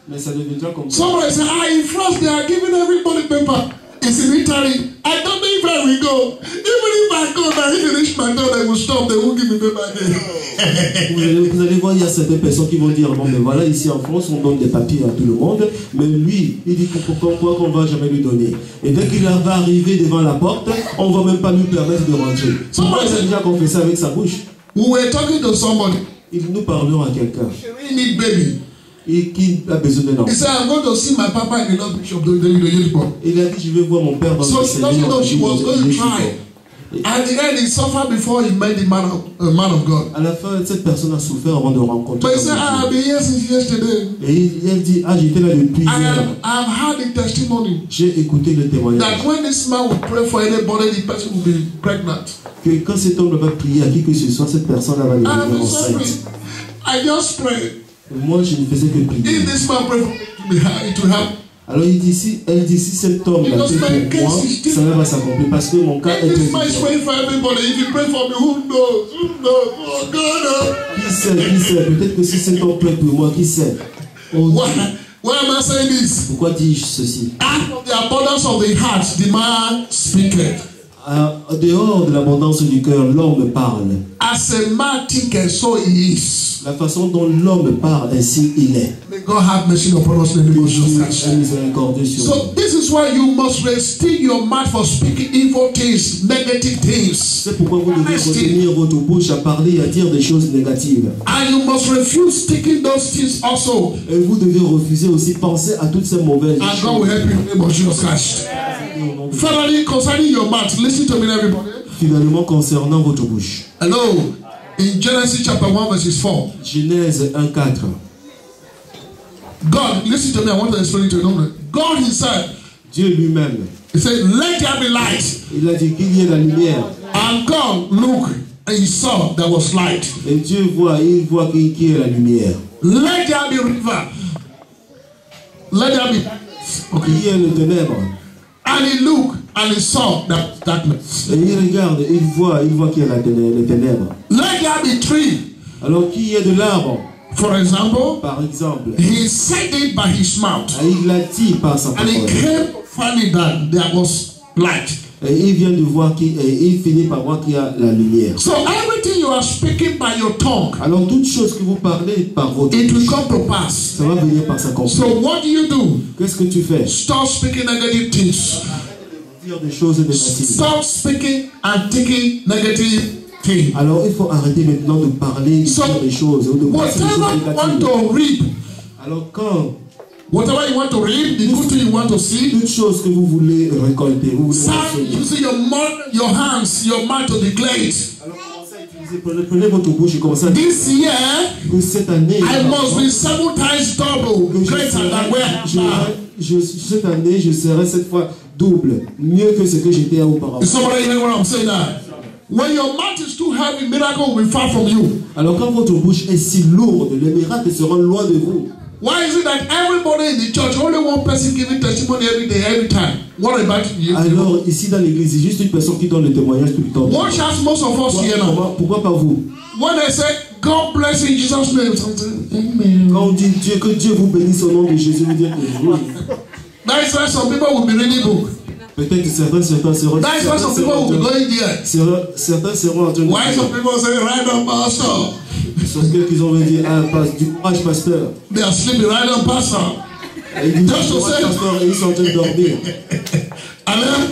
Mais ça deviendra comme ça. Somebody say, in France they are giving everybody paper. It's in Italy. I don't know where we go. Even if I go and I finish my job, they will stop. They won't give me paper again. Vous allez voir, il y a certaines personnes qui vont dire, bon, mais voilà, ici en France, on donne des papiers à tout le monde, mais lui, il dit pourquoi qu'on ne va jamais lui donner. Et dès qu'il va arriver devant la porte, on ne va même pas lui permettre de rentrer. Pourquoi il a déjà confessé avec sa bouche? We were talking to somebody. Nous parlons à quelqu'un. We need baby. Et qui a besoin d'un enfant. He said, I'm going to see my papa in the Lord Bishop the youth board. Il a dit, je vais voir mon père dans so le Seigneur. So he doesn't know she was going to try. At the end, he suffered before he met the man of God. À la fin, cette personne a souffert avant de rencontrer. But he said, I've been here since yesterday. Et elle dit, j'étais là depuis hier. I've heard the testimony. J'ai écouté le témoignage. That when this man will pray for anybody, the person will be pregnant. Que quand cet homme va prier à qui que ce soit, cette personne va devenir enceinte. I just prayed. Moi, je ne faisais que prier. If this man pray for me, it will happen. Alors il dit, elle dit, si cet homme l'a fait pour moi, ça va s'accomplir parce que mon cas est très différent. Qui sait, peut-être que si cet homme prie pour moi, qui sait? Why am I saying this? Pourquoi dis-je ceci? Out of the abundance of the heart, the man speaketh. En dehors de l'abondance du cœur, l'homme parle. As a man thinketh, so he is. La façon dont l'homme parle, ainsi il est. May God have mercy upon us in the name of Jesus Christ. So this is why you must restrain your mouth for speaking evil things, negative things. C'est pourquoi vous devez retenir votre bouche à parler et à dire des choses négatives. And you must refuse speaking those things also. Et vous devez refuser aussi penser à toutes ces mauvaises choses. And God will help you in the name of Jesus Christ. Finally, concerning your mouth, listen to me, everybody. Finalement, concernant votre bouche. Hello. In Genesis chapter 1 verses 4. Genèse 1:4. God, listen to me, I want to explain it to you. God himself. Dieu lui-même. He said, let there be light. Il a dit qu'il y ait la lumière. And God looked and he saw there was light. Et Dieu voit, il voit qu'il y ait la lumière. Let there be river. Let there be Okay. Il y ait le ténèbre. And he looked and he saw that darkness. Et il regarde, il voit qu'il y a les ténèbres. Let there be tree. Alors qu'il y ait de l'arbre. For example, par exemple, he said it by his mouth. Il l'a dit par sa parole. And he came finding that there was light. Et il vient de voir il finit par voir qu'il y a la lumière. So everything you are speaking by your tongue, alors toute chose que vous parlez par votre it will come to pass. Ça va venir par sa conscience. So what do? Qu'est-ce que tu fais? Stop speaking negative things. Dire des choses négatives. Stop speaking and thinking negative things. Alors il faut arrêter maintenant de parler de dire des choses ou de penser des choses négatives. Alors quand whatever you want to reap, the good thing you want to see. Toute chose que vous voulez récolter, vous voulez start using your hands, your mouth to declare it. Alors commencez à utiliser, prenez votre bouche et commencez à dire. This year, que cette année, I must be 7 times double greater than where. Cette année, je serai 7 fois double, mieux que ce que j'étais auparavant. Is somebody hearing what I'm saying now? When your mouth is too heavy, miracle will be far from you. Alors quand votre bouche est si lourde, les miracles seront loin de vous. Why is it that everybody in the church, only one person giving testimony every day, every time? What about you? Alors ici dans l'église, c'est juste une personne qui donne le témoignage tout le temps. What has most of us here now? Pourquoi pas vous? When they say God bless in Jesus' name, amen. Quand on dit Dieu, que Dieu vous bénisse au nom de Jésus, vous dites oui. That's why some people will be reading book. Peut-être certains seront. That's why some people will be going there. Certains seront en train de. Why some people say right on pastor? Sauf qu'ils ont dit du courage pasteur. They are sleeping right on pastor. Et ils disent pasteur et ils sont en train de dormir. Amen.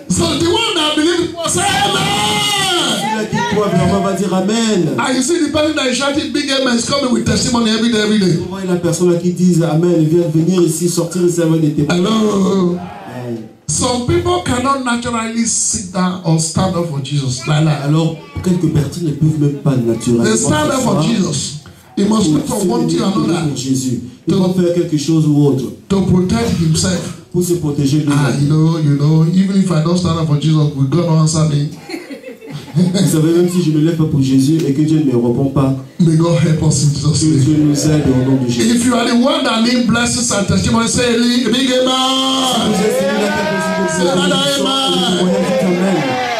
So the one that believes will say amen. Qui croit vraiment va dire amen. And you see the person that is shouting big amen is coming with testimony every day. Vous voyez la personne là qui dit amen, il vient venir ici sortir et servir des témoignages. Hello. Some people cannot naturally sit down or stand up for Jesus. Alors, quelques personnes ne peuvent même pas naturellement. They stand up for Jesus. He must look for one thing or another. Pour Jésus. Il doit faire quelque chose ou autre. To protect himself. Pour se protéger lui-même. You know, even if I don't stand up for Jesus, will God answer me? Vous savez, même si je ne me lève pas pour Jésus et que Dieu ne me répond pas, may God help us in Jesus' name. Dieu nous aide au nom de Jésus. If you are the one that need blessings and testimony, say big amen.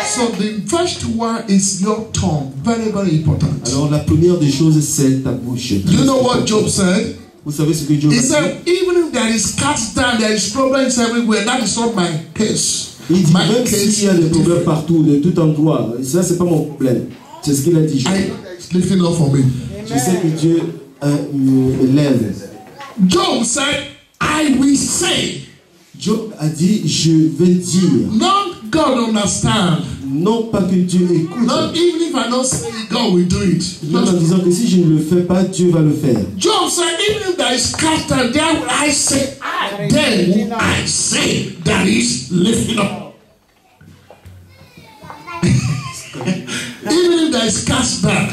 So the first one is your tongue. Very, very important. Alors la première des choses, c'est ta bouche. You know what Job said? Vous savez ce que Job a dit? He said, even if there is cast down, there is problems everywhere. That is not my case. Il dit, même s'il y a des problèmes partout, de tout endroit, ça c'est pas mon problème. C'est ce qu'il a dit. Lifting up for me. Je sais que Dieu me lève. Job said, I will say. Job a dit, je vais dire. Not God understand. Non pas que Dieu écoute. Not even if I don't say it, God will do it. Non, en disant que si je ne le fais pas, Dieu va le faire. Job said, even if there is cast down, there will I say, then will I say that is lifting up. Even if there is cast down,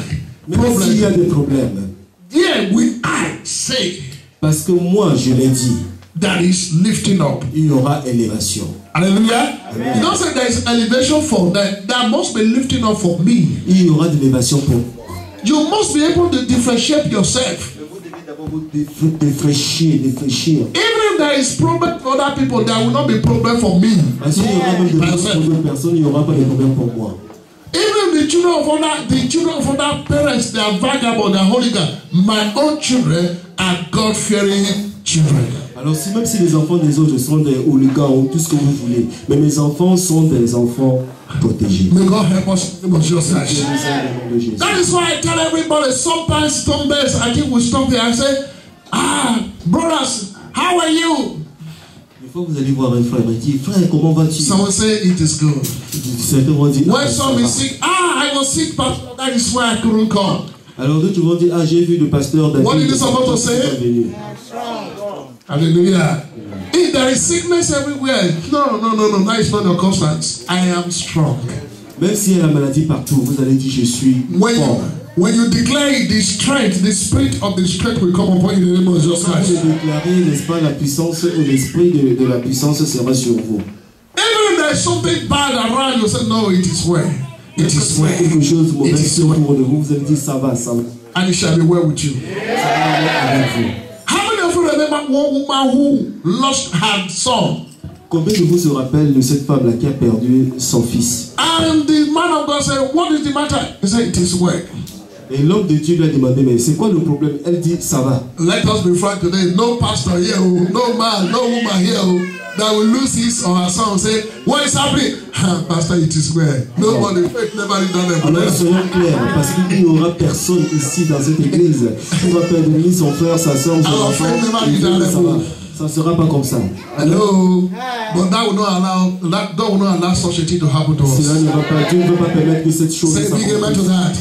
même s'il y a des problèmes, there will I say. Parce que moi je l'ai dit. That is lifting up. Il y aura élévation. Hallelujah. You don't say there is elevation for that. There must be lifting up for me. Il y aura de l'élévation pour moi. You must be able to differentiate yourself. Vous devez d'abord vous défraîchir. Even if there is problem for other people, there will not be problem for me. Parce qu'il y aura même des problèmes pour d'autres personnes, il n'y aura pas de problème pour moi. Even the children of other parents, they are vagabond, they are hooligan. My own children are God-fearing children. Alors même si les enfants des autres sont des hooligans ou tout ce que vous voulez, mais mes enfants sont des enfants protégés. May God help us in the name of Jesus Christ. That is why I tell everybody, sometimes I think we stop there and say, brothers, how are you? Une fois vous allez voir un frère, il dit, frère, comment vas-tu? Someone say it is good. Certains vont dire, when some is sick, I was sick, but that is why I couldn't come. Alors d'autres vont dire, j'ai vu le pasteur David. What did you supposed to say? Hallelujah. If there is sickness everywhere, no, that is not your constance. I am strong. Même s'il y a la maladie partout, vous allez dire, je suis fort. When you declare the strength, the spirit of the strength will come upon you in the name of Jesus Christ. Vous déclarez, n'est-ce pas, la puissance, l'esprit de la puissance sera sur vous. Even if there is something bad around you, say, no, it is well. It is well. Quelque chose de mauvais autour de vous, vous allez dire, ça va, ça va. And it shall be well with you. Avec vous. How many of you remember one woman who lost her son? Combien de vous se rappellent de cette femme-là qui a perdu son fils? And the man of God said, what is the matter? He said, it is well. Et l'homme de Dieu lui a demandé, mais c'est quoi le problème? Elle dit, ça va. Let us be frank today. No pastor here, no man, no woman here that will lose his or her son. Say, what is happening? Pastor, it is well. Nobody, faith never done it. Alors soyons clairs, parce qu'il n'y aura personne ici dans cette église qui va perdre son frère, sa soeur, son enfant. Ça ne sera pas comme ça. Hello, but that will not allow God will not allow such a thing to happen to us. Cela ne va pas, Dieu ne va pas permettre que cette chose s'accomplisse. Say big amen to that.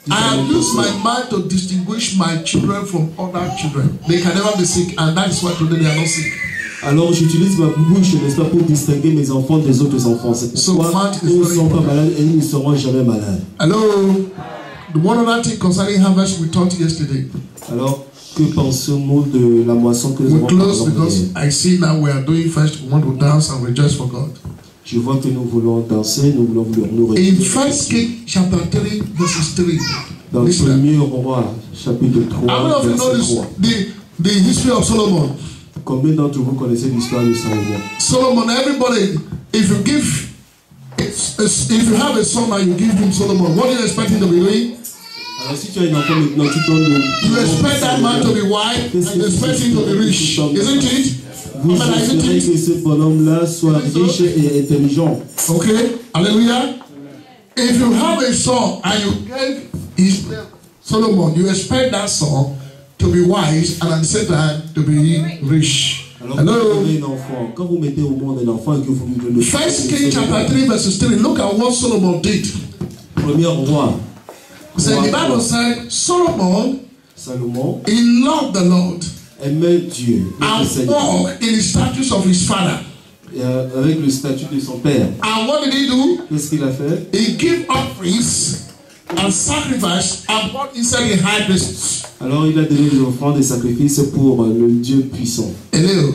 I have used my mind to distinguish my children from other children. They can never be sick, and that is why today they are not sick. Alors j'utilise ma bouche, n'est-ce pas, pour distinguer mes enfants des autres enfants. C'est pourquoi ils ne sont pas malades et ils ne seront jamais malades. Hello. The one other thing concerning harvest we talked yesterday. Alors, que pensez-vous de la moisson que nous avons parlé? We close because I see now we are doing first. We want to dance and rejoice for God. Je vois que nous voulons danser, nous voulons nous réjouir. In 1 Kings chapter 3 verses 3. Dans le premier roi, chapitre 3, verset 3. The history of Solomon. Combien d'entre vous connaissez l'histoire de Salomon? Solomon, everybody, if you have a son and you give him Solomon, what do you expect him to be doing? Alors si tu as un enfant maintenant, tu donnes le... You expect that man to be white and you expect him to be rich, isn't it? Vous espérez que ce bonhomme-là soit riche et intelligent. Okay, hallelujah. If you have a son and you gave his name Solomon, you expect that son to be wise and at the same time to be rich. Alors, hello. Vous avez un enfant. Quand vous mettez au monde un enfant et que vous lui donnez le... 1 Kings chapter 3 verses 3. Look at what Solomon did. Premier roi. So the Bible said Solomon, he loved the Lord aimait Dieu and walked in the statutes of his father. Avec le statut de son père. And what did he do? Qu'est-ce qu'il a fait? He gave offerings and sacrifice and brought inside the high places. Alors il a donné des offrandes et sacrifices pour le Dieu puissant. Hello,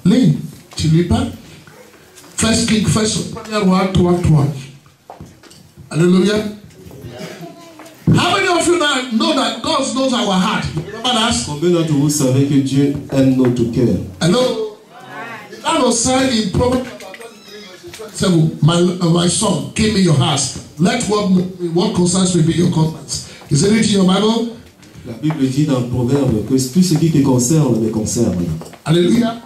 Lynn, tu lis pas? First King, premier roi, 3:3. Hallelujah. How many of you now know that God knows our heart? Remember that? Combien d'entre vous savez que Dieu aime notre cœur? Hello. That was said in Proverbs 7. My son, give me your heart. Let what concerns me be your conscience. Is it in your Bible? La Bible dit dans le Proverbe que tout ce qui te concerne me concerne. Hallelujah.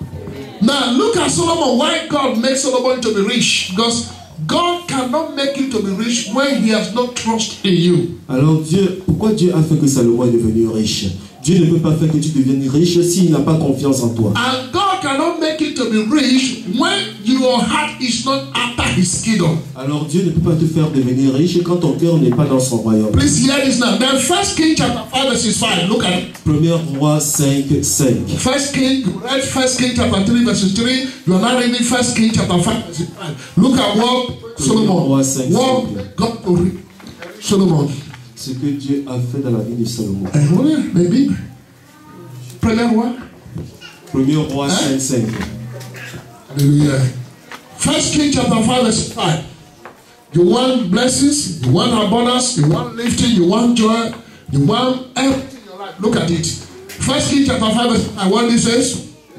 Now look at Solomon. Why God makes Solomon to be rich? Because God cannot make you to be rich when he has no trust in you. Alors pourquoi Dieu a fait que Salomon est devenu riche? Dieu ne peut pas faire que tu deviennes riche s'il n'a pas confiance en toi. And God cannot make you to be rich when your heart is not after his kingdom. Alors Dieu ne peut pas te faire devenir riche quand ton cœur n'est pas dans son royaume. Please hear this now. Then 1 King chapter 5 verses 5. Look at it. Premier roi 5:5. 1 King, read 1 King chapter 3 verses 3. You are now reading 1 King chapter 5 verses 5. Look at what Solomon, what God told Solomon. Ce que Dieu a fait dans la vie de Salomon. Maybe. Premier roi. Premier roi 5:5. Hallelujah. 1 King chapter 5 verse 5. You want blessings, you want abundance, you want lifting, you want joy, you want everything in your life. Look at it. 1 King chapter 5 verse 5. What it says?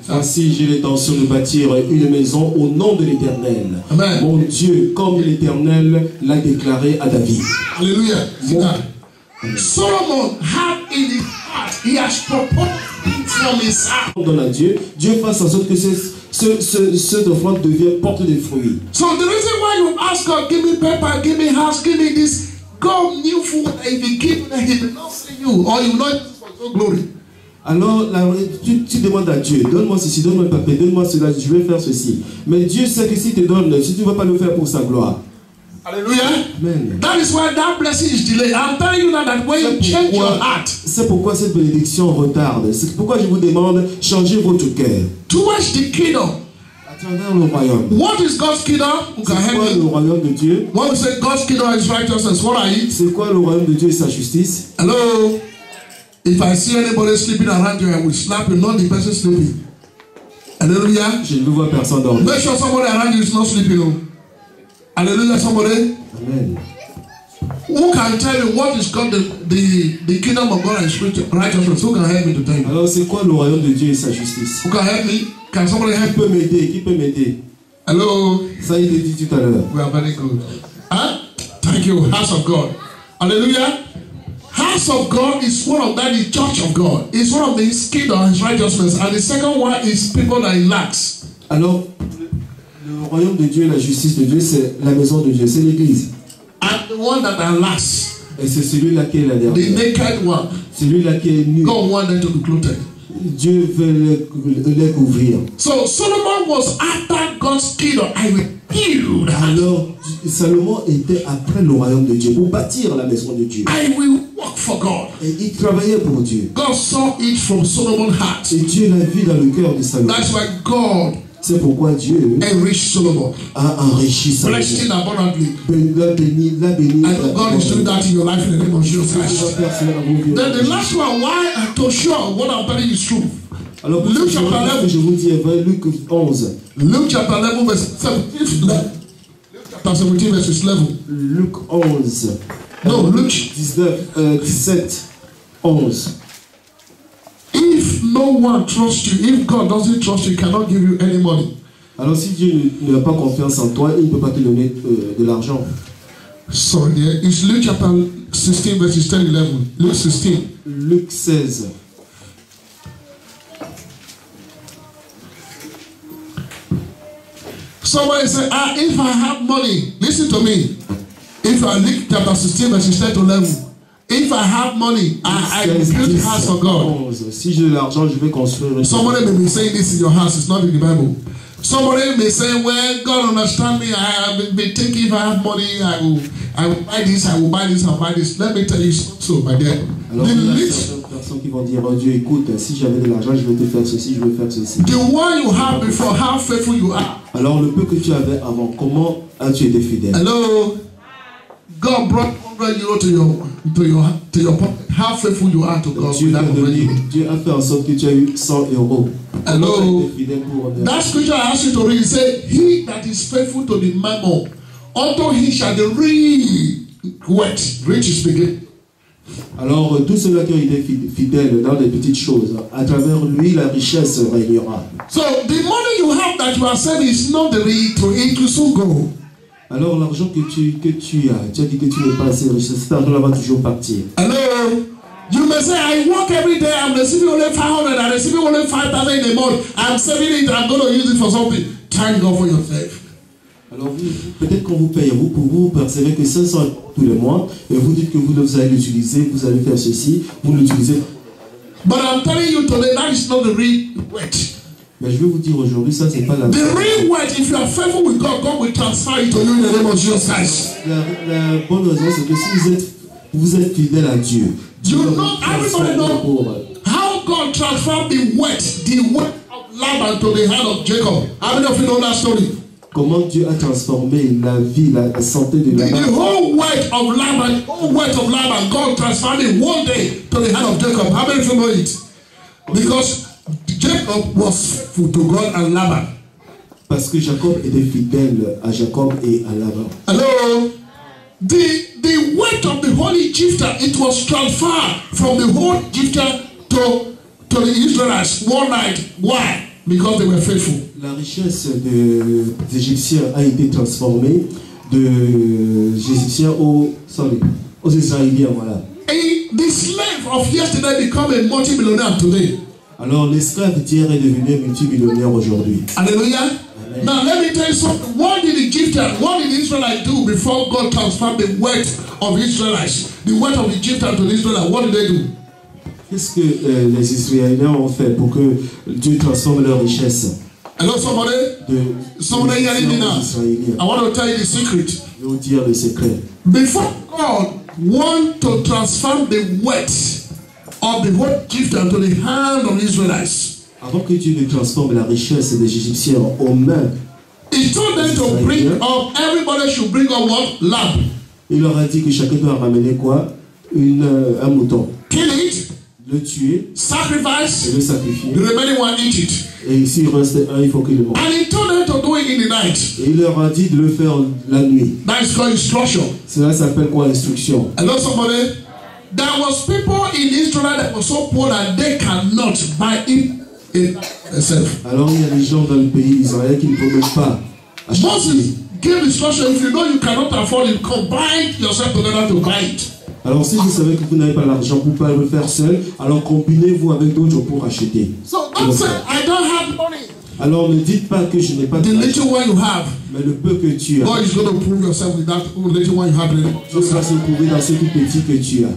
Ainsi j'ai l'intention de bâtir une maison au nom de l'Éternel. Mon Dieu, comme l'Éternel l'a déclaré à David. Hallelujah. Solomon had in his heart, he has proposed from his heart. Donne à Dieu, Dieu fasse en sorte que cette offrande devienne porte des fruits. So the reason why you ask God, give me pepper, give me house, give me this, God knew food. If he give me, he will not say you, or you will not use it for your glory. Alors, tu demandes à Dieu, donne-moi ceci, donne-moi le papier, donne-moi cela, je vais faire ceci. Mais Dieu sait que si tu te donne, si tu ne vas pas le faire pour sa gloire. Hallelujah. Amen. That is why that blessing is delayed. I'm telling you now that when you change your heart. C'est pourquoi cette bénédiction retarde. C'est pourquoi je vous demande, changez votre cœur. Towards the kingdom. À travers le royaume. What is God's kingdom? C'est quoi le royaume de Dieu? When we say God's kingdom is righteousness, what are you? C'est quoi le royaume de Dieu et sa justice? Hello? If I see anybody sleeping around you, I will slap you, not the person sleeping. Hallelujah. Je ne veux voir personne dormir. Make sure somebody around you is not sleeping. No. Hallelujah, somebody. Amen. Who can tell you what is called the kingdom of God and spiritual righteousness? Who can help me to tell you? Alors c'est quoi le royaume de Dieu et sa justice? Who can help me? Can somebody help Qui peut m'aider? Qui peut m'aider? Hello? Ça a été dit tout à l'heure. We are very good. Huh? Thank you, house of God. Hallelujah. House of God is one of that, the church of God. It's one of his kingdom, his righteousness. And the second one is people that he lacks. Alors, le royaume de Dieu et la justice de Dieu, c'est la maison de Dieu, c'est l'église. And the one that are lacks. Et c'est celui-là qui est la dernière. The naked one. Celui-là qui est nu. God want them to be clothed. Dieu veut les couvrir. So Solomon was after God's kingdom. I will build. Alors, Salomon était après le royaume de Dieu pour bâtir la maison de Dieu. I will work for God. Et il travaillait pour Dieu. God saw it from Solomon's heart. Et Dieu l'a vu dans le cœur de Salomon. That's why God C'est pourquoi Dieu enriched Solomon. a enrichi Salomon. Blessed him abundantly. L'a béni. And God is doing that in your life in the name of Jesus Christ. Then the last one, why I'm so sure what I'm telling you is true. Alors, Luke chapter 11. je vous dis, Luc 11. Luke chapter 11 verse 17. Luke chapter 17 verse 11. Luc 11. No, Luke 17, 11. If no one trusts you, if God doesn't trust you, he cannot give you any money. Alors si Dieu n'a pas confiance en toi, il ne peut pas te donner de l'argent. So yeah, it's Luke chapter 16 verses 10, 11. Luke 16. Luc 16. Somebody say, if I have money, listen to me. If I Luke chapter 16 verses 10 to 11. If I have money, I will build a house for God. Si j'ai de l'argent, je vais construire. Somebody may be saying this in your house. It's not in the Bible. Somebody may say, well, God understand me. I have been thinking if I have money, I will buy this, I will buy this, I will buy this. Let me tell you so, my dear. Alors, il y a certaines personnes qui vont dire, oh Dieu, écoute, si j'avais de l'argent, je vais te faire ceci, je vais faire ceci. The one you have before, how faithful you are. Alors, le peu que tu avais avant, comment as-tu été fidèle? Hello. God brought 100 euros to your pocket. How faithful you are to God. Dieu a fait en sorte que tu as eu 100 euros. Hello. That scripture I asked you to read said, he that is faithful to the mammon, unto he shall the rich is beginning. Alors, tous ceux-là qui ont été fidèles dans des petites choses, à travers lui, la richesse régnera. So, the money you have that you are saving is not the real to it will soon go. Alors, l'argent que tu as dit que tu n'es pas assez riche, cet argent-là va toujours partir. Hello? You may say, I work every day, I'm receiving only 500, I'm receiving only 5,000 in a month, I'm saving it, I'm going to use it for something. Thank God for yourself. Alors, peut-être qu'on vous paye, vous percevez que 500 tous les mois, et vous dites que vous allez l'utiliser, vous allez faire ceci, vous l'utilisez. But I'm telling you today, that is not the real weight. Mais je vais vous dire aujourd'hui, ça c'est pas la. The real weight, if you are faithful with God, God will transfer it to you in the name of Jesus Christ. La bonne raison, c'est que si vous êtes fidèle à Dieu, you know, everybody know how God transferred the weight of Laban to the hand of Jacob. How many of you know that story? Comment Dieu a transformé la vie, la santé de Laban. The whole weight of Laban, God transferred it one day to the hand of Jacob. How many of you know it? Because Jacob was faithful to God and Laban. Parce que Jacob était fidèle à Jacob et à Laban. Hello. The weight of the whole Egyptian, it was transferred from the whole Egyptian to the Israelites one night. Why? Because they were faithful. La richesse des Égyptiens a été transformée des Égyptiens aux Israéliens, voilà. The slave of yesterday become a multi-millionaire today. Alors l'esclave d'hier est devenu multimillionnaire aujourd'hui. Hallelujah. Now let me tell you something. What did the Israelites do before God transferred the wealth of Israelites, the wealth of Egyptians to the Israelites? What did they do? Qu'est-ce que les Israéliens ont fait pour que Dieu transforme leur richesse? Hello, somebody? Somebody hearing me now? I want to tell you the secret. Je vais vous dire le secret. Before God want to transfer the wealth of the whole Egyptian to the hand of the Israelites, avant que Dieu ne transforme la richesse des Égyptiens aux mains, He told them to bring up, everybody should bring up what? Lamb. Il leur a dit que chacun doit ramener quoi? Un mouton. Kill it. Le tuer. Sacrifice. Et le sacrifier. The remaining one eat it. Et s'il reste un, il faut qu'il le mange. And he told them to do it in the night. Et il leur a dit de le faire la nuit. That is called instruction. Cela s'appelle quoi, instruction? Hello, somebody? There was people in Israel that were so poor that they cannot buy it themselves. Alors il y a des gens dans le pays d'Israël qui ne peuvent pas acheter. Moses gave instruction. If you know you cannot afford it, combine yourself together to buy it. Alors si vous savez que vous n'avez pas l'argent pour ne pas le faire seul, alors combinez-vous avec d'autres pour acheter. So don't say, I don't have money. Alors ne dites pas que je n'ai pas The d'argent. little one you have, Mais le peu que tu as, God is going to prove yourself with that little one you have. Dieu va se prouver dans ce tout petit que tu as.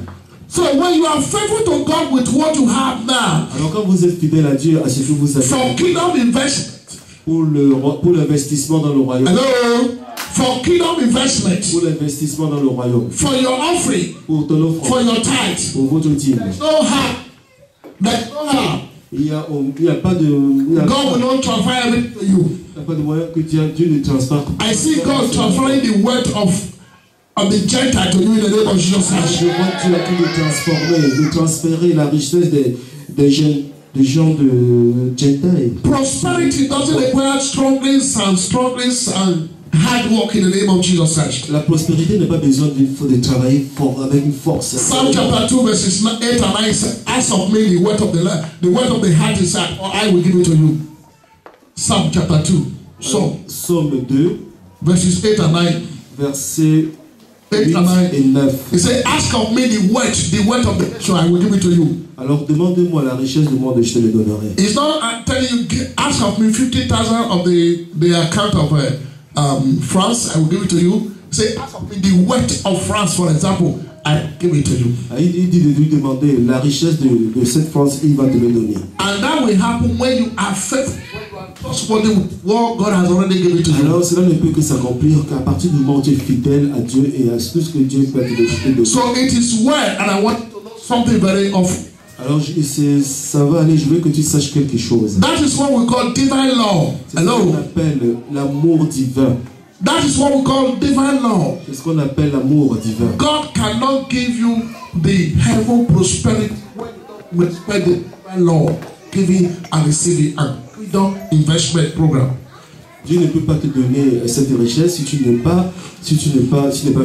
So when you are faithful to God with what you have now, Alors quand vous êtes fidèle à Dieu, à ce que vous avez for kingdom investment, pour l'investissement dans le royaume, hello, for kingdom investment, pour l'investissement dans le royaume, for your offering, pour ton offrande, for your tithe, pour votre dîme, no harm. There's no harm. il y a pas de, God will not transfer everything to you. il n'y a pas de moyen que Dieu ne transfère. I see God transferring the wealth of the Gentile to you in the name of Jesus Christ. Je vois Dieu a pu de transférer la richesse des gens de Gentile. Prosperity doesn't require strugglings and hard work in the name of Jesus Christ. La prospérité n'a pas besoin de travailler fort, avec une force. Psalm chapter 2 verses 8 and 9 says, ask of me the wealth of the land, the wealth of the heart is that, or I will give it to you. Psalm chapter 2. Psaume 2, verses 8 and 9. Versets 8 and 9. et 9. He said, ask of me the wealth of the nation, I will give it to you. Alors demandez-moi la richesse du monde et je te le donnerai. It's not telling you, ask of me 50,000 of the account of France, I will give it to you. Say, ask of me the wealth of France, for example, I give it to you. Il dit de lui demander la richesse de cette France, il va te le donner. And that will happen when you are faithful, when you are trustworthy with what God has already given to you. Alors cela ne peut que s'accomplir qu'à partir du moment où tu es fidèle à Dieu et à tout ce que Dieu peut te donner. So it is well, and I want you to know something very often. Alors ça va aller, je veux que tu saches quelque chose. That is what we call divine law. C'est ce qu'on appelle l'amour divin. That is what we call divine law. C'est ce qu'on appelle l'amour divin. God cannot give you the heaven prosperity when you don't respect the divine law, giving and receiving and freedom investment program. Dieu ne peut pas te donner cette richesse si tu n'es pas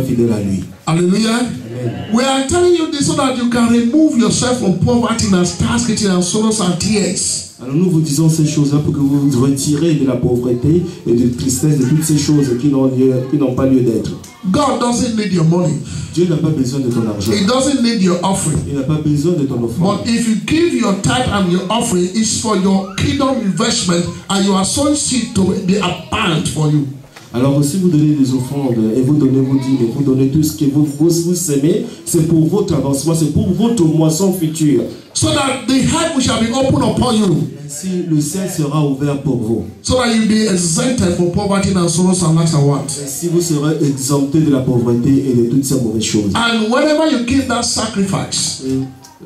fidèle à lui. Hallelujah. Amen. We are telling you this so that you can remove yourself from poverty and scarcity and sorrows and tears. Alors nous vous disons ces choses-là pour que vous vous retirez de la pauvreté et de la tristesse, de toutes ces choses qui n'ont pas lieu d'être. God doesn't need your money. Dieu n'a pas besoin de ton argent. He doesn't need your offering. Il n'a pas besoin de ton offrande. But if you give your tithe and your offering, it's for your kingdom investment, and you are sowing seed to be abundant for you. Alors si vous donnez des offrandes et vous donnez vos dîmes et vous donnez tout ce que vous semez, c'est pour votre avancement, c'est pour votre moisson future. So that the heaven shall be open upon you. Ainsi le ciel sera ouvert pour vous. So that you'll be exempted from poverty and sorrows and lacks and want. Ainsi vous serez exempté de la pauvreté et de toutes ces mauvaises choses. And whenever you give that sacrifice,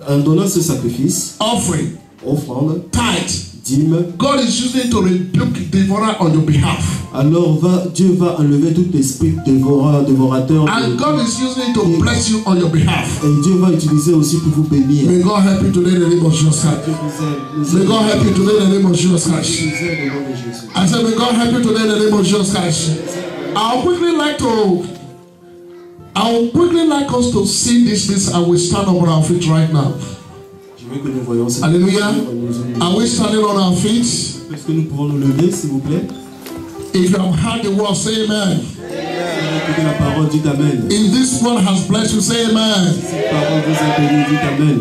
en donnant ce sacrifice, offering, offrande, tithe, dîme, God is using to rebuke devourer on your behalf. Alors Dieu va enlever tout esprit dévorateur. And God is using to bless you on your behalf. Et Dieu va utiliser aussi pour vous bénir. May God help you today in the name of Jesus Christ. May God help you today in the name of Jesus Christ. I said, may God help you today in the name of Jesus Christ. I would quickly like us to sing this and we stand up on our feet right now. Hallelujah. Are we standing on our feet? Est-ce que nous pouvons nous lever, s'il vous plaît? If you have heard the word, say amen. Amen. Écoutez la parole, dites Amen. If this word has blessed you, say amen. Cette parole vous a béni, dites Amen.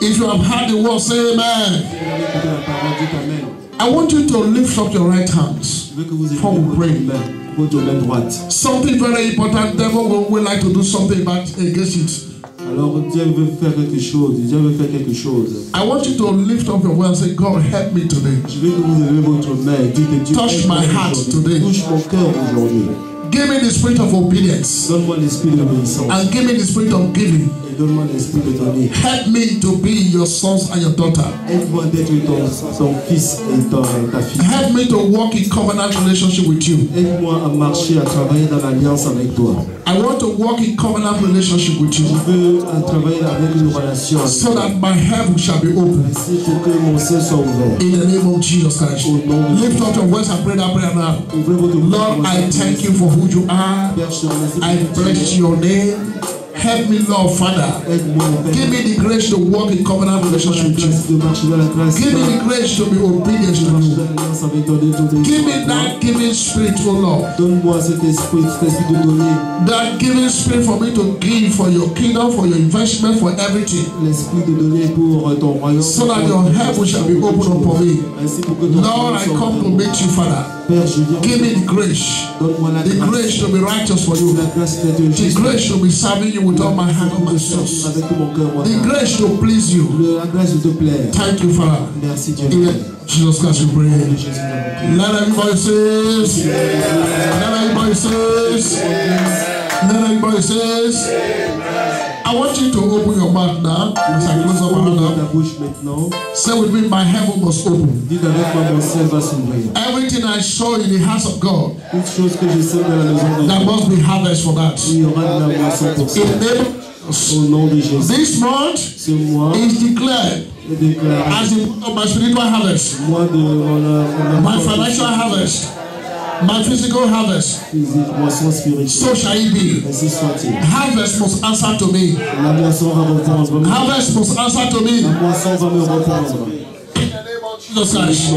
If you have heard the word, say amen. Écoutez la parole, dites Amen. I want you to lift up your right hands. Je veux que vous ayez Before we pray. votre main droite. Something very important. Devil will like to do something against it. Alors Dieu veut faire quelque chose. Dieu veut faire quelque chose. I want you to lift up your hand and say, God, help me today. Je veux que vous élevez votre main et dites Dieu, touch my heart today. Touche mon cœur aujourd'hui. Give me the spirit of obedience. Donne-moi l'esprit d'obéissance. And give me the spirit of giving. Et donne-moi l'esprit de donner. Help me to be your sons and your daughter. Aide-moi d'être ton fils et ta fille. Help me to walk in covenant relationship with you. Aide-moi à marcher, à travailler dans l'alliance avec toi. I want to walk in covenant relationship with you. Je veux travailler avec une relation. So that my heaven shall be open. Ainsi pour que mon ciel soit ouvert. In the name of Jesus Christ. Lift up your voice and pray that prayer now. Lord, I thank you for who you are. I bless your name. Help me, Lord Father. Give me the grace to walk in covenant relationship with you. Give me the grace to be obedient to you. Give me that giving spirit, oh Lord. Donne-moi cet esprit de donner. That giving spirit for me to give for your kingdom, for your investment, for everything. L'esprit de donner pour ton royaume. So that your heaven shall be open upon me. Lord, I come to meet you, Father. Give me the grace. The grace to be righteous for you. The grace to be serving you with all my heart and my source. The grace to please you. Thank you, Father. In Jesus Christ we pray. Let everybody say, let everybody say, let everybody say. I want you to open your mouth now as I close up my hand. Say with me, my heaven was open. Everything I saw in the house of God, there must be harvest for that. In the name of this month is declared as the month of my spiritual harvest, my financial harvest, my physical harvest. So shall it be. Harvest must answer to me. Harvest must answer to me. In the name of Jesus Christ.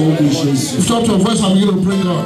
Lift up your voice and begin to pray God.